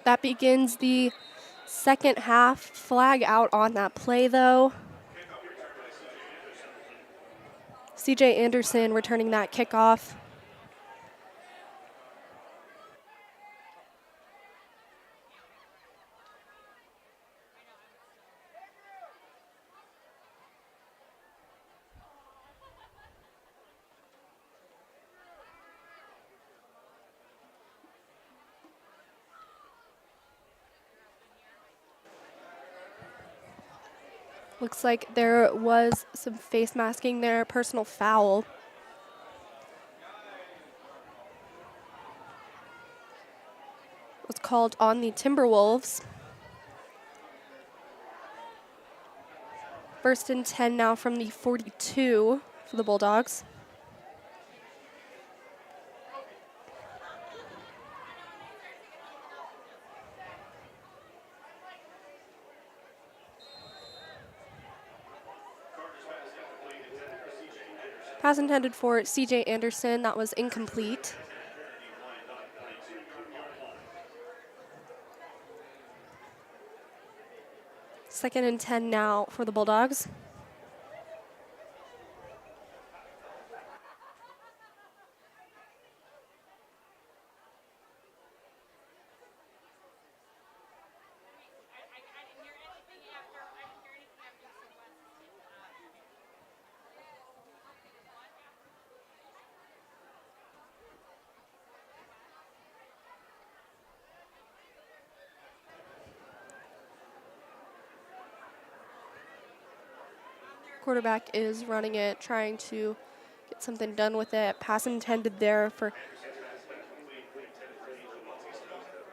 That begins the second half. Flag out on that play, though. CJ Anderson returning that kickoff. Looks like there was some face masking there, personal foul. Was called on the Timberwolves. First and 10 now from the 42 for the Bulldogs. Pass intended for CJ Anderson. That was incomplete. Second and 10 now for the Bulldogs. Quarterback is running it, trying to get something done with it. Pass intended there for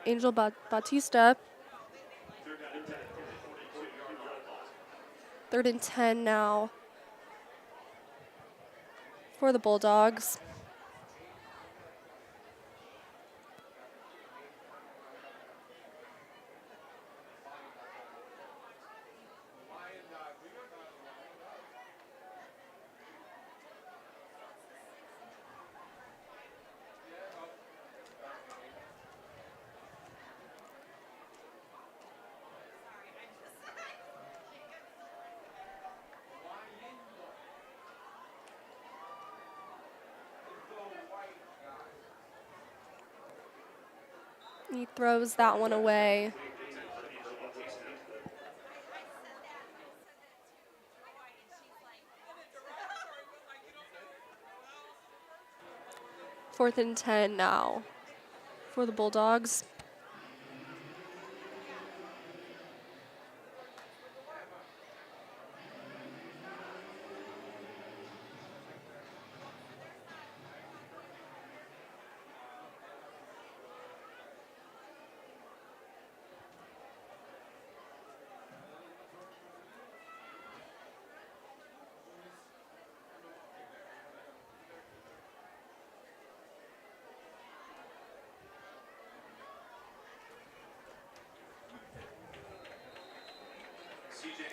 Angel Bautista. Third and 10 now for the Bulldogs. He throws that one away. Fourth and 10 now for the Bulldogs.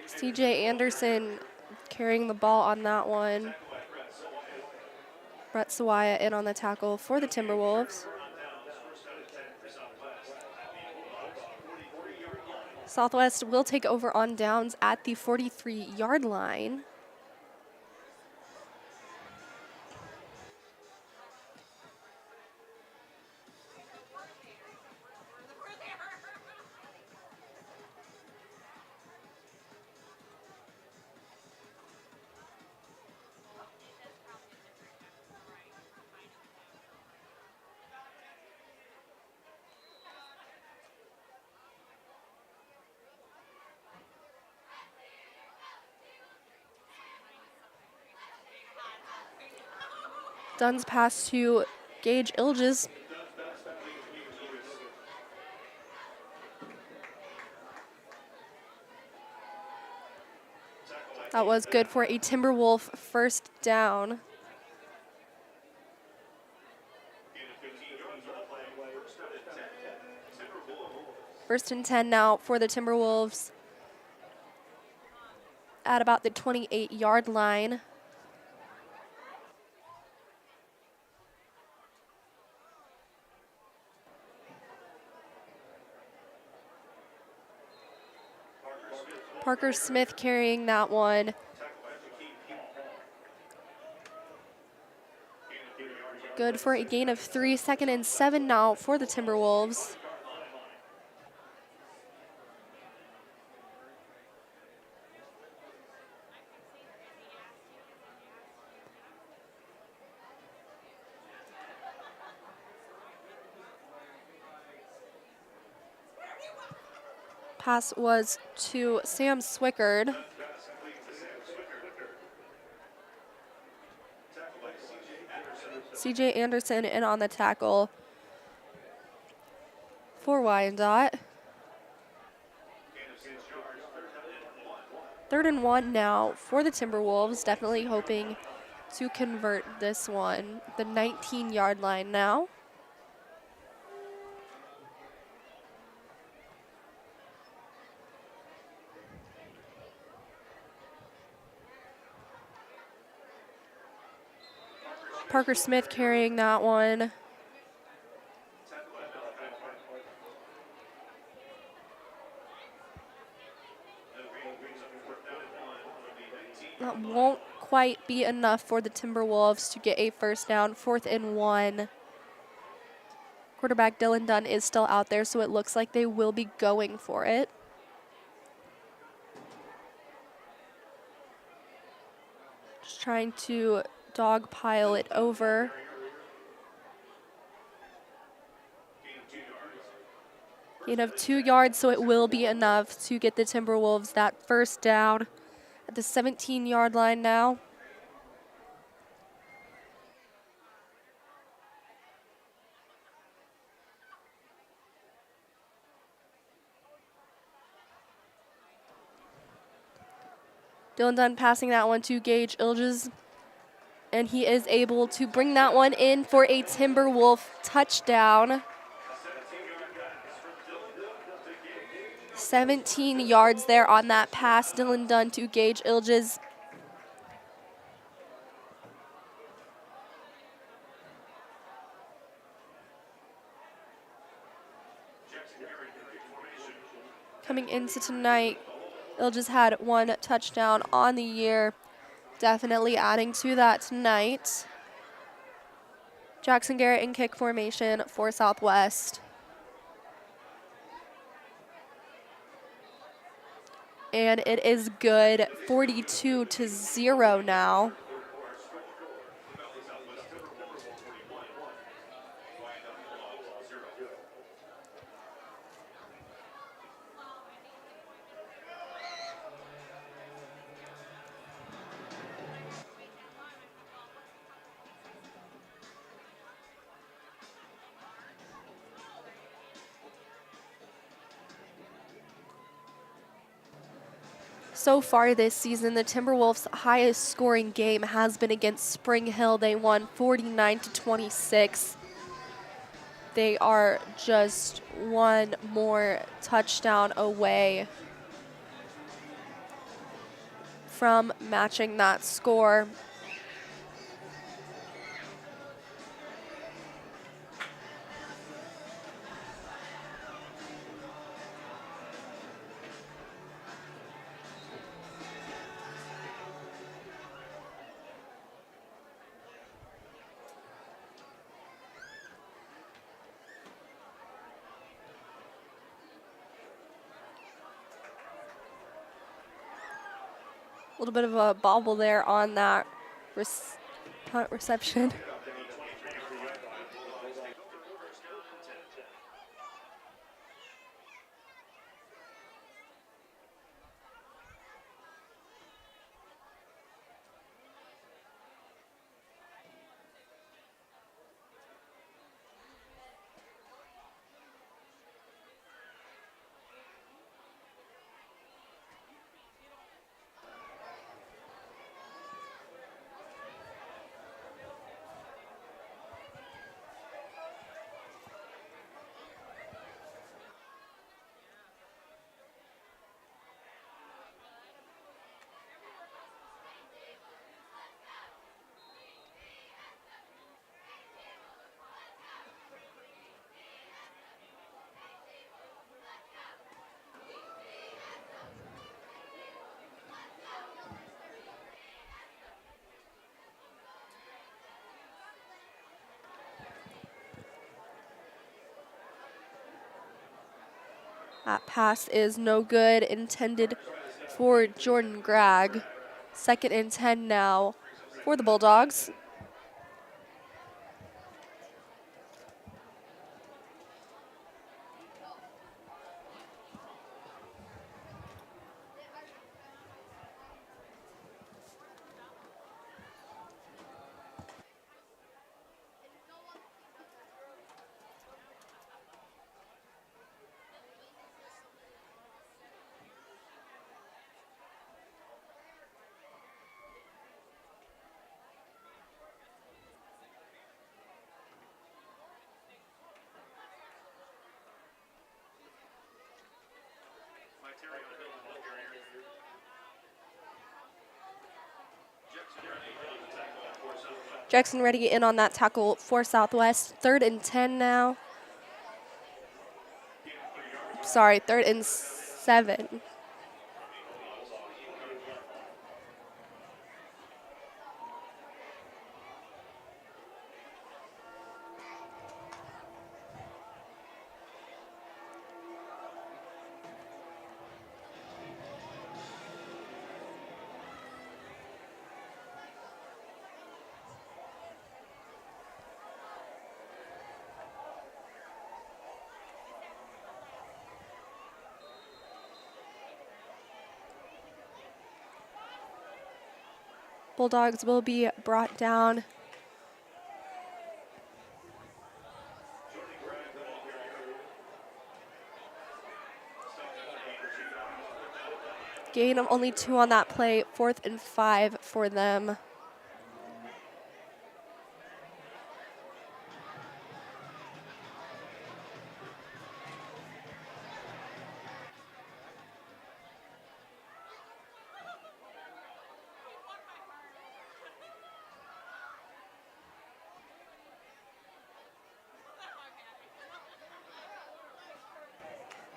CJ Anderson carrying the ball on that one. Brett Sawaya in on the tackle for the Timberwolves. Southwest will take over on downs at the 43-yard line. Dunn's pass to Gage Ilges. That was good for a Timberwolf first down. First and 10 now for the Timberwolves at about the 28-yard line. Parker Smith carrying that one. Good for a gain of 3. Second and 7 now for the Timberwolves. Pass was to Sam Swickard. CJ Anderson in on the tackle for Wyandotte. Third and 1 now for the Timberwolves, definitely hoping to convert this one. The 19-yard line now. Parker Smith carrying that one. That won't quite be enough for the Timberwolves to get a first down. 4th and 1. Quarterback Dylan Dunn is still out there, so it looks like they will be going for it. Just trying to dogpile it over. Gain of 2 yards, so it will be enough to get the Timberwolves that first down at the 17-yard line now. Dylan Dunn passing that one to Gage Ilges, and he is able to bring that one in for a Timberwolf touchdown. 17 yards there on that pass. Dylan Dunn to Gage Ilges. Coming into tonight, Ilges had 1 touchdown on the year. Definitely adding to that tonight. Jackson Garrett in kick formation for Southwest. And it is good, 42-0 now. So far this season, the Timberwolves' highest scoring game has been against Spring Hill. They won 49-26. They are just 1 more touchdown away from matching that score. A little bit of a bobble there on that punt reception. That pass is no good, intended for Jordan Gregg. 2nd and 10 now for the Bulldogs. Jackson ready in on that tackle for Southwest. 3rd and 10 now. Sorry, 3rd and 7. Bulldogs will be brought down. Gain of only 2 on that play, 4th and 5 for them.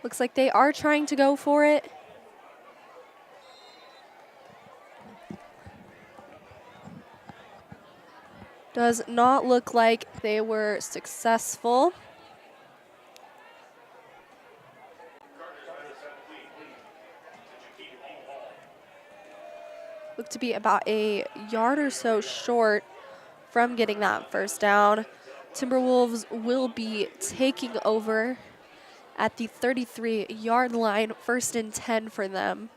Looks like they are trying to go for it. Does not look like they were successful. Looked to be about a yard or so short from getting that first down. Timberwolves will be taking over at the 33-yard line, 1st and 10 for them.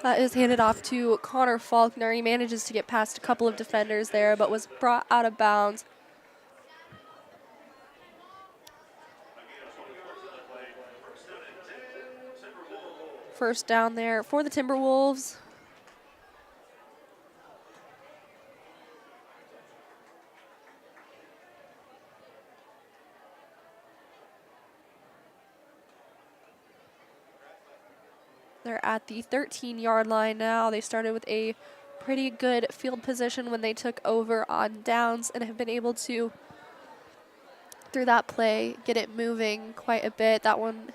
That is handed off to Connor Faulkner. He manages to get past a couple of defenders there, but was brought out of bounds. First down there for the Timberwolves. They're at the 13-yard line now. They started with a pretty good field position when they took over on downs and have been able to, through that play, get it moving quite a bit. That one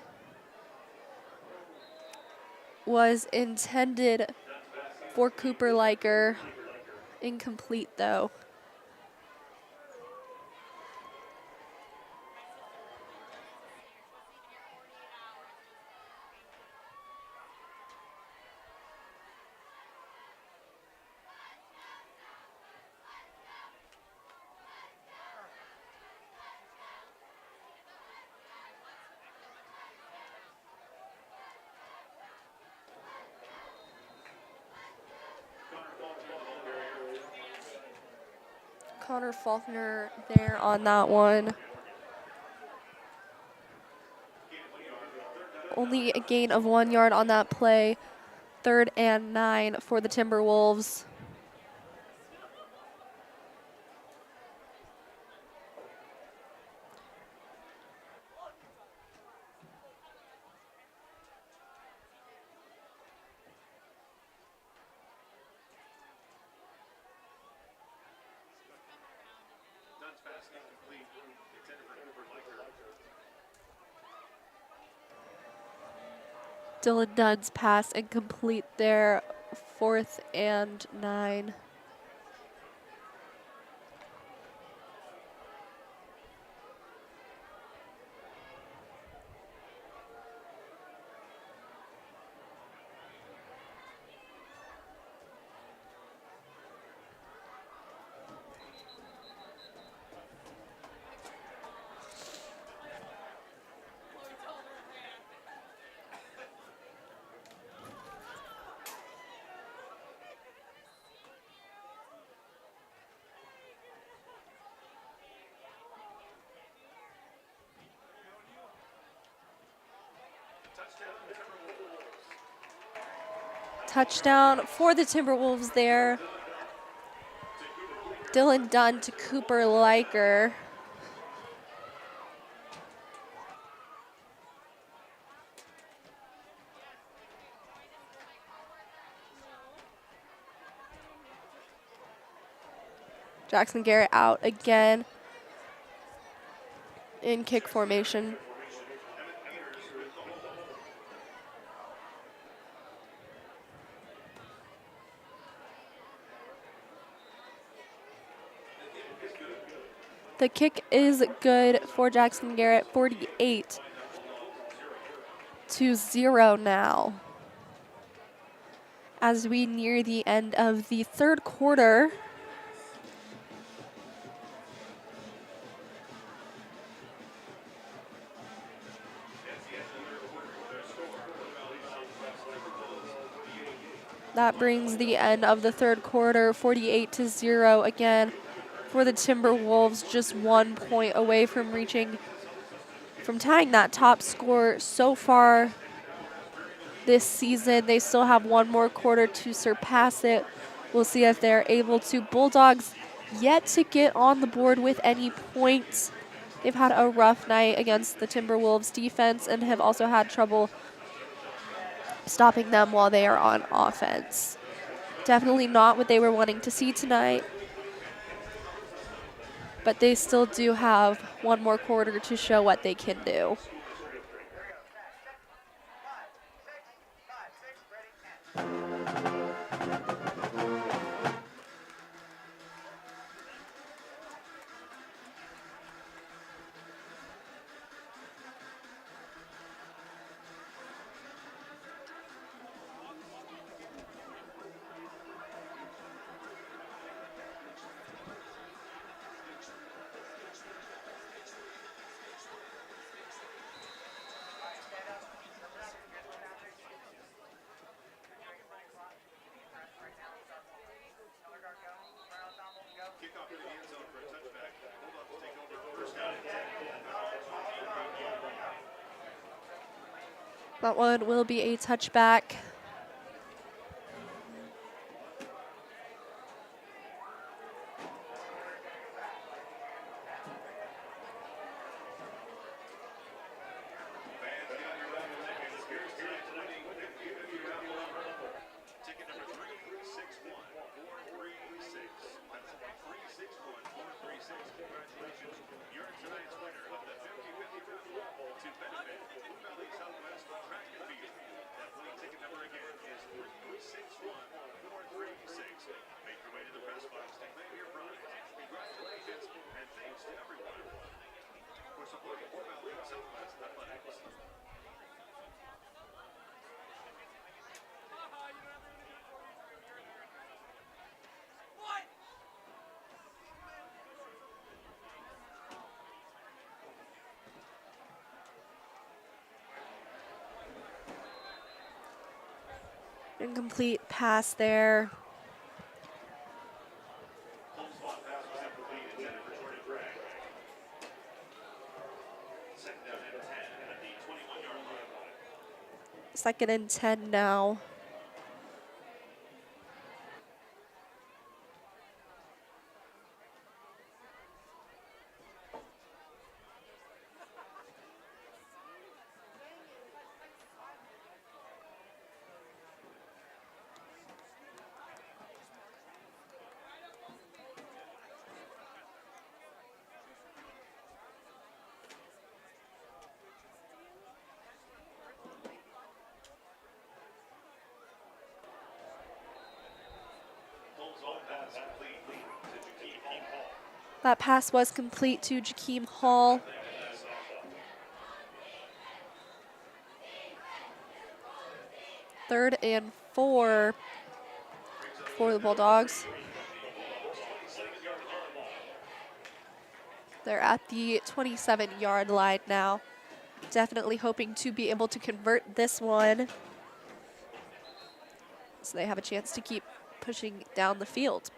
was intended for Cooper Liker. Incomplete, though. Connor Faulkner there on that one. Only a gain of 1 yard on that play. 3rd and 9 for the Timberwolves. Dylan Dunn's pass incomplete there, 4th and 9. Touchdown for the Timberwolves there. Dylan Dunn to Cooper Liker. Jackson Garrett out again in kick formation. The kick is good for Jackson Garrett, 48-0 now. As we near the end of the third quarter. That brings the end of the third quarter, 48-0 again for the Timberwolves, just 1 point away from tying that top score so far this season. They still have one more quarter to surpass it. We'll see if they're able to. Bulldogs yet to get on the board with any points. They've had a rough night against the Timberwolves defense and have also had trouble stopping them while they are on offense. Definitely not what they were wanting to see tonight, but they still do have one more quarter to show what they can do. Kickoff to the end zone for a touchback. Bulldogs take over first down and 10. That one will be a touchback. Ticket number 361-436. That's 361-436. Congratulations. You're tonight's winner of the 50-50 raffle to benefit Blue Valley Southwest Track and Field. That winning ticket number again is 361-436. Make your way to the press box to claim your prize. Congratulations and thanks to everyone for supporting Blue Valley Southwest Athletics. Incomplete pass there. Second and 10 now. That pass was complete to Jakeem Hall. Third and 4 for the Bulldogs. They're at the 27-yard line now. Definitely hoping to be able to convert this one, so they have a chance to keep pushing down the field.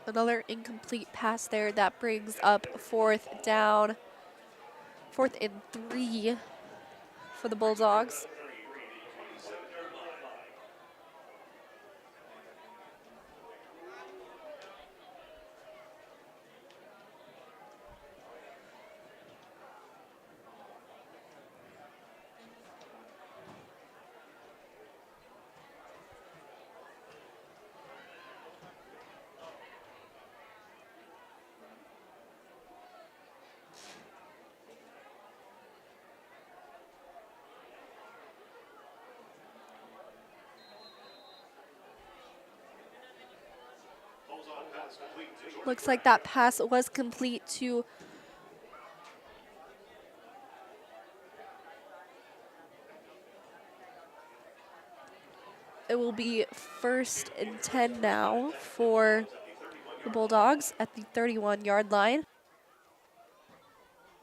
Another incomplete pass there. That brings up fourth down. 4th and 3 for the Bulldogs. Looks like that pass was complete to it will be 1st and 10 now for the Bulldogs at the 31-yard line.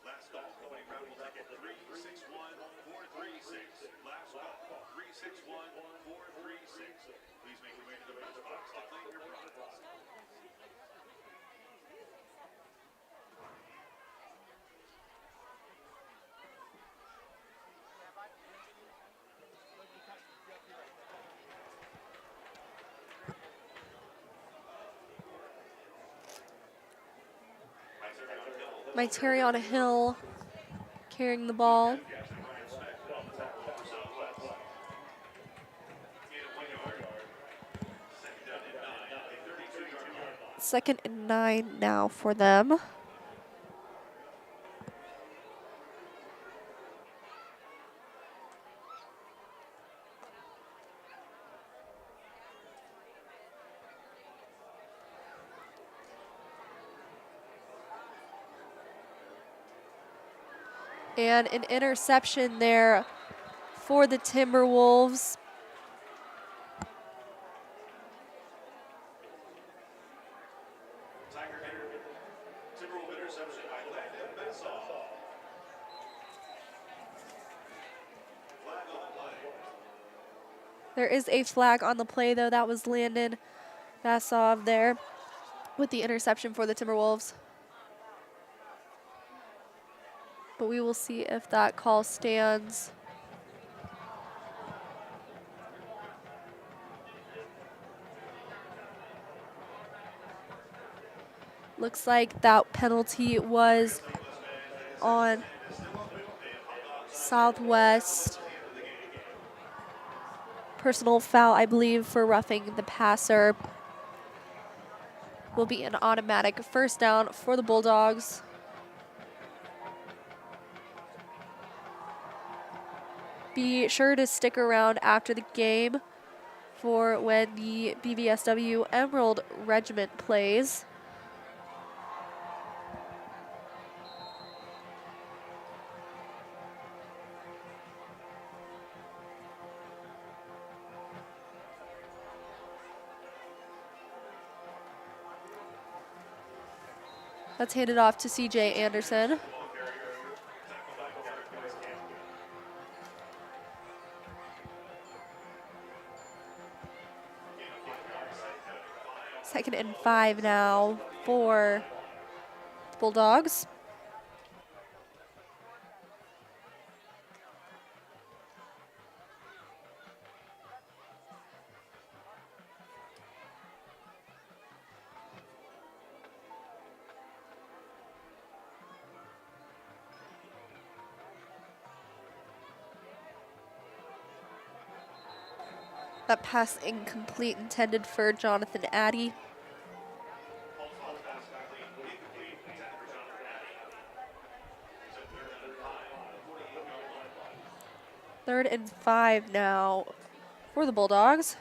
Last call, opening round will take it 361-436. Last call, 361-436. Please make your way to the press box to claim your prize. Myterion Hill carrying the ball. Second and 9 now for them. And an interception there for the Timberwolves. Timberwolf interception by Wyandotte. Flag on the play. There is a flag on the play, though. That was Landon Basov there with the interception for the Timberwolves. But we will see if that call stands. Looks like that penalty was on Southwest. Personal foul, I believe, for roughing the passer. Will be an automatic first down for the Bulldogs. Be sure to stick around after the game for when the BVSW Emerald Regiment plays. That's handed off to CJ Anderson. Second and 5 now for the Bulldogs. That pass incomplete, intended for Jonathan Addy. Third and 5 now for the Bulldogs.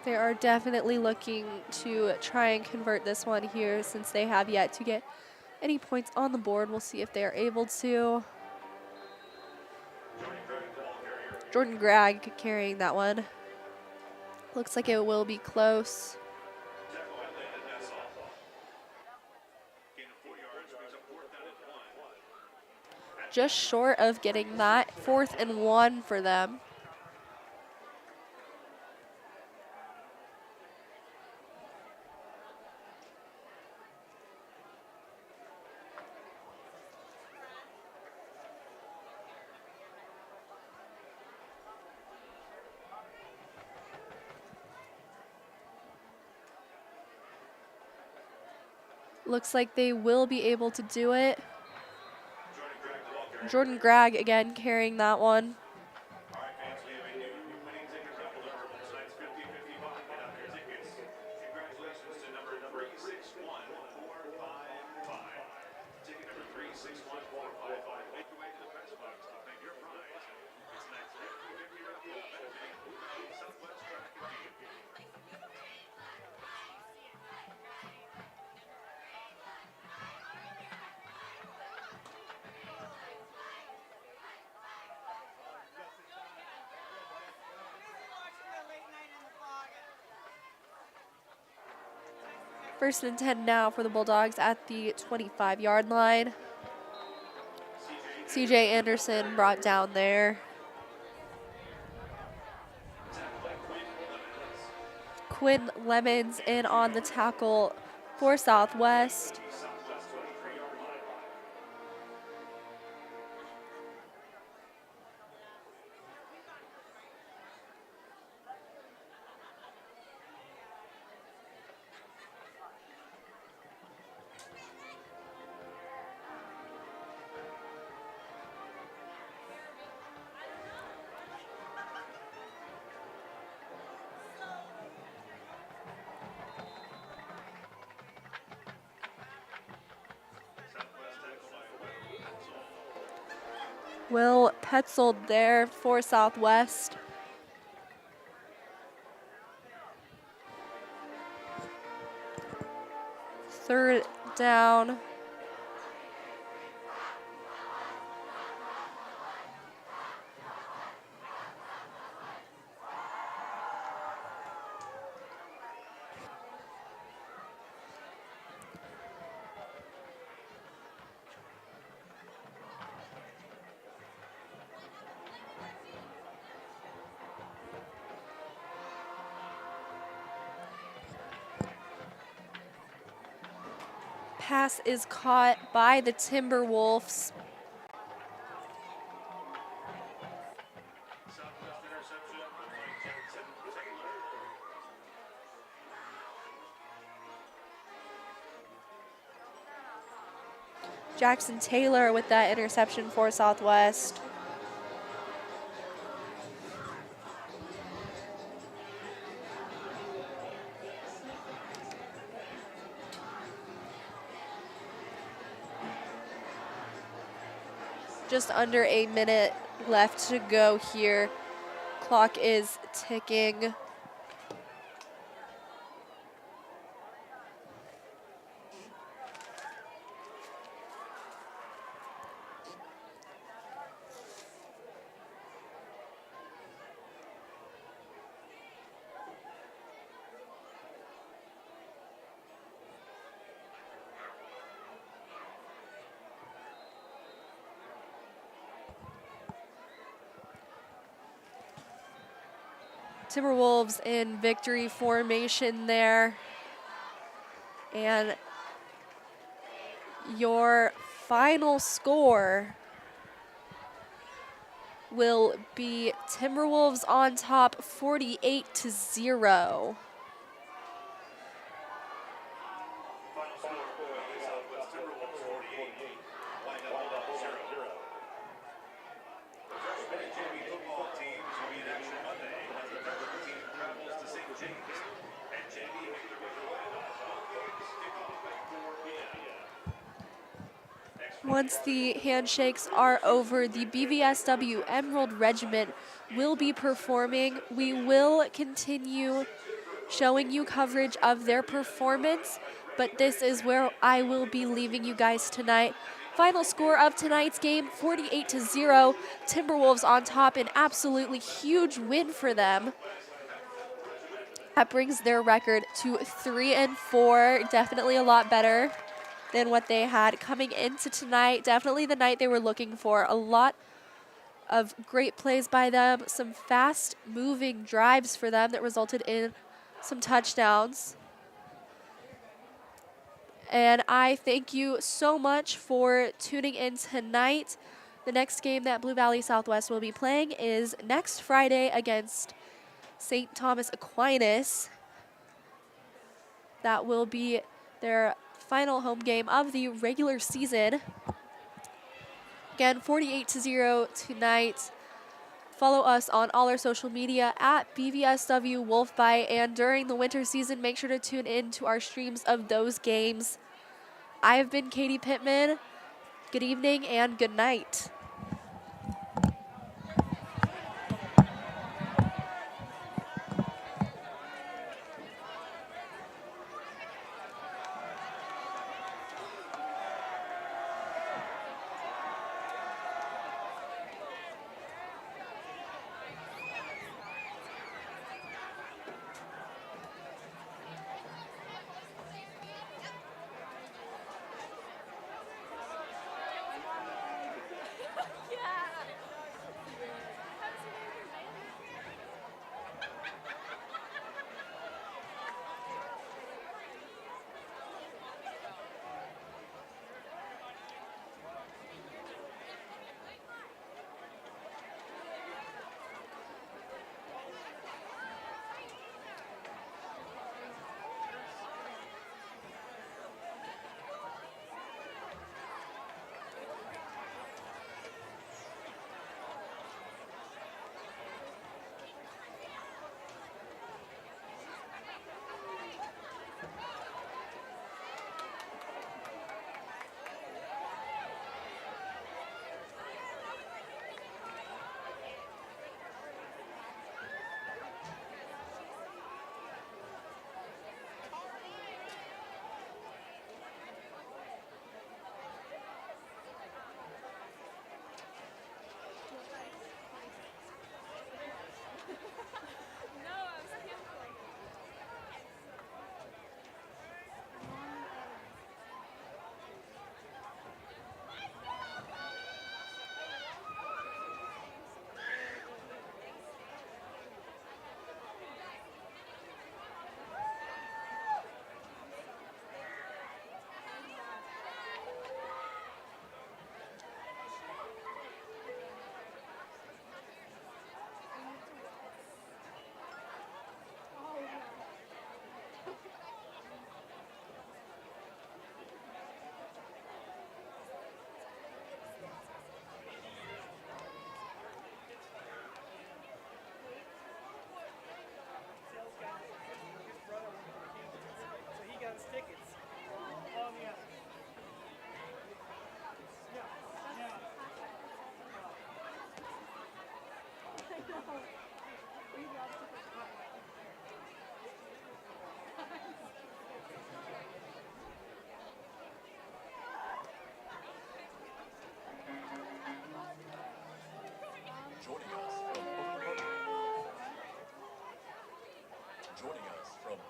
They are definitely looking to try and convert this one here since they have yet to get any points on the board. We'll see if they are able to. Jordan Gregg carrying that one. Looks like it will be close. Just short of getting that. 4th and 1 for them. Looks like they will be able to do it. Jordan Gregg again carrying that one. First and 10 now for the Bulldogs at the 25-yard line. CJ Anderson brought down there. Quinn Lemons in on the tackle for Southwest. Will Petzold there for Southwest. Third down. Pass is caught by the Timberwolves. Jackson Taylor with that interception for Southwest. Just under a minute left to go here. Clock is ticking. Timberwolves in victory formation there. And your final score will be Timberwolves on top 48-0. Final score, Southwest Timberwolves 48, Wyandotte 0. The freshman JV football teams will be in action Monday as the veteran team travels to St. James. And JV victory for Wyandotte. All games kick off at 4 p.m. Once the handshakes are over, the BVSW Emerald Regiment will be performing. We will continue showing you coverage of their performance, but this is where I will be leaving you guys tonight. Final score of tonight's game, 48-0. Timberwolves on top, an absolutely huge win for them. That brings their record to 3-4, definitely a lot better than what they had coming into tonight. Definitely the night they were looking for. A lot of great plays by them, some fast moving drives for them that resulted in some touchdowns. And I thank you so much for tuning in tonight. The next game that Blue Valley Southwest will be playing is next Friday against St. Thomas Aquinas. That will be their final home game of the regular season. Again, 48-0 tonight. Follow us on all our social media at BVSW WolfByte, and during the winter season, make sure to tune in to our streams of those games. I have been Katie Pittman. Good evening and good night.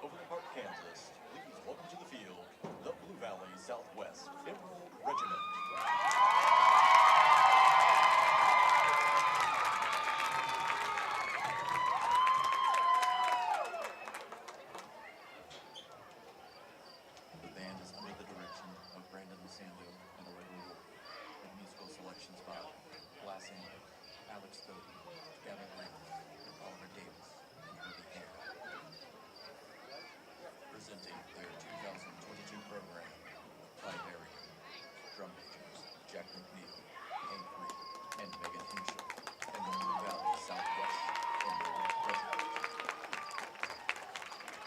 Over to Park, Kansas, please welcome to the field, the Blue Valley Southwest Emerald Regiment. The band is under the direction of Brandon Lasando and Allegra Wolf, with musical selections by Glassing, Alex Doty, Gavin Grant, Oliver Davis, and Herbie Hancock. Presenting their 2022 program, Clyde Berry, drum majors Jack McNeil, Hank Reed, and Megan Henshaw, and the Blue Valley Southwest Emerald Regiment.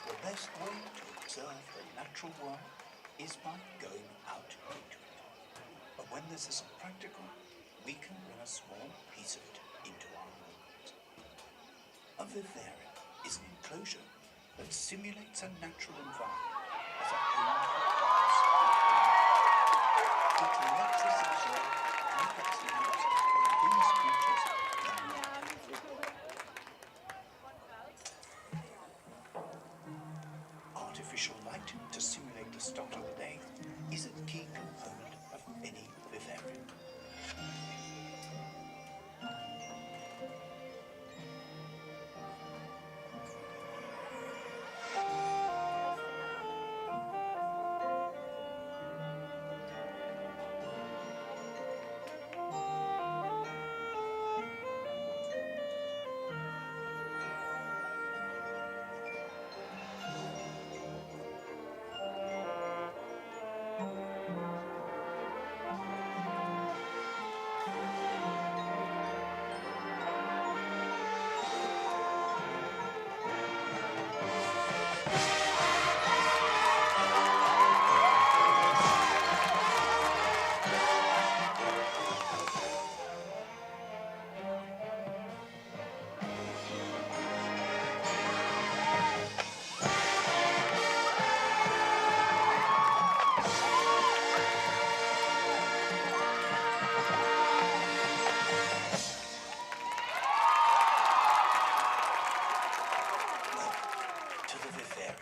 The best way to observe the natural world is by going out into it. But when this isn't practical, we can bring a small piece of it into our world. A vivarium is an enclosure that simulates a natural environment as a home for plants. It lets us observe complex lives of these creatures around us. Artificial light to simulate the start of the day is a key component of any vivarium. To the vivarium.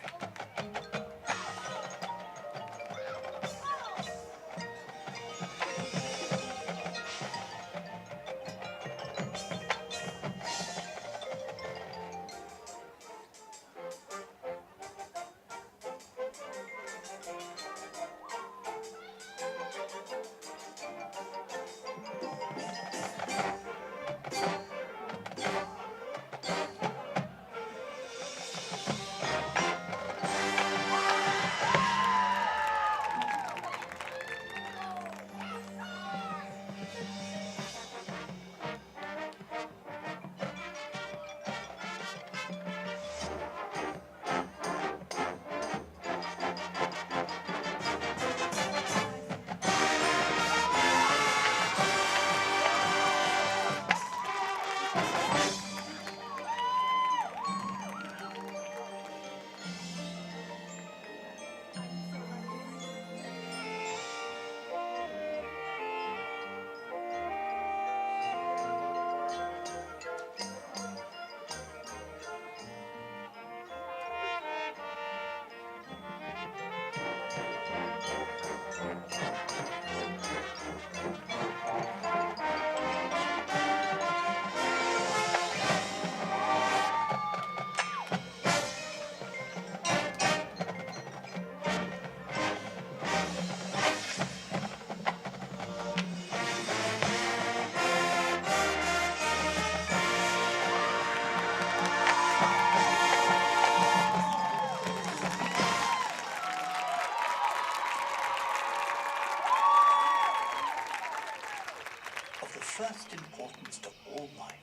Of the first importance to all life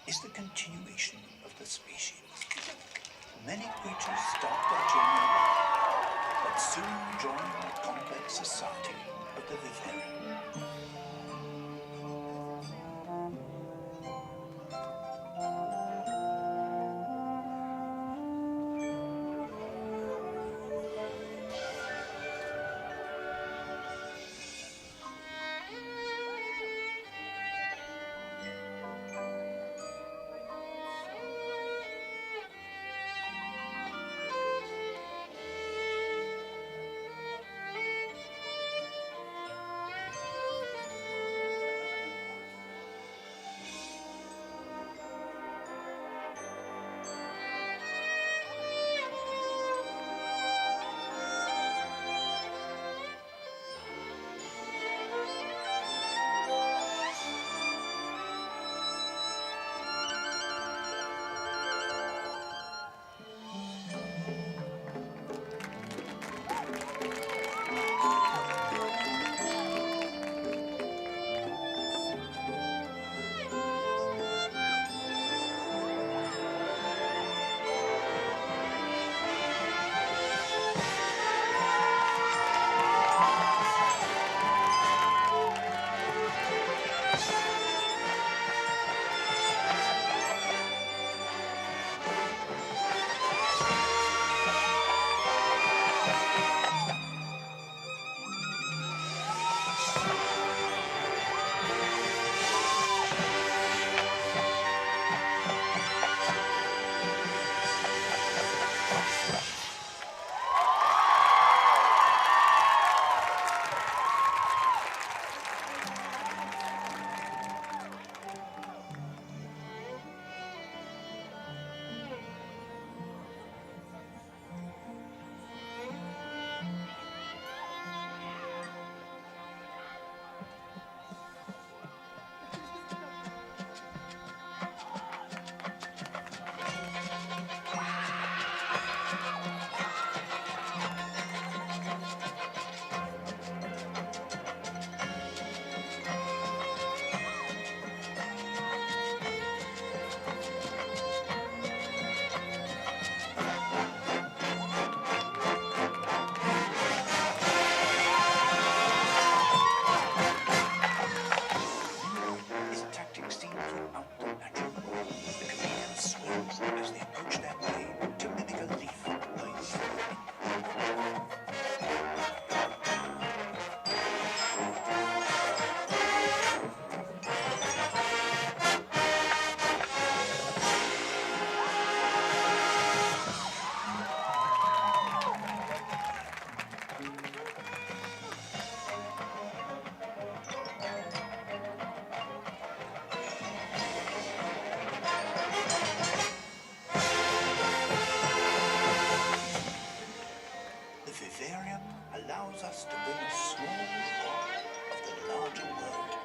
is the continuation of the species. Many creatures start their journey alone, but soon join the complex society of the vivarium. vivarium allows us to bring a small part of the larger world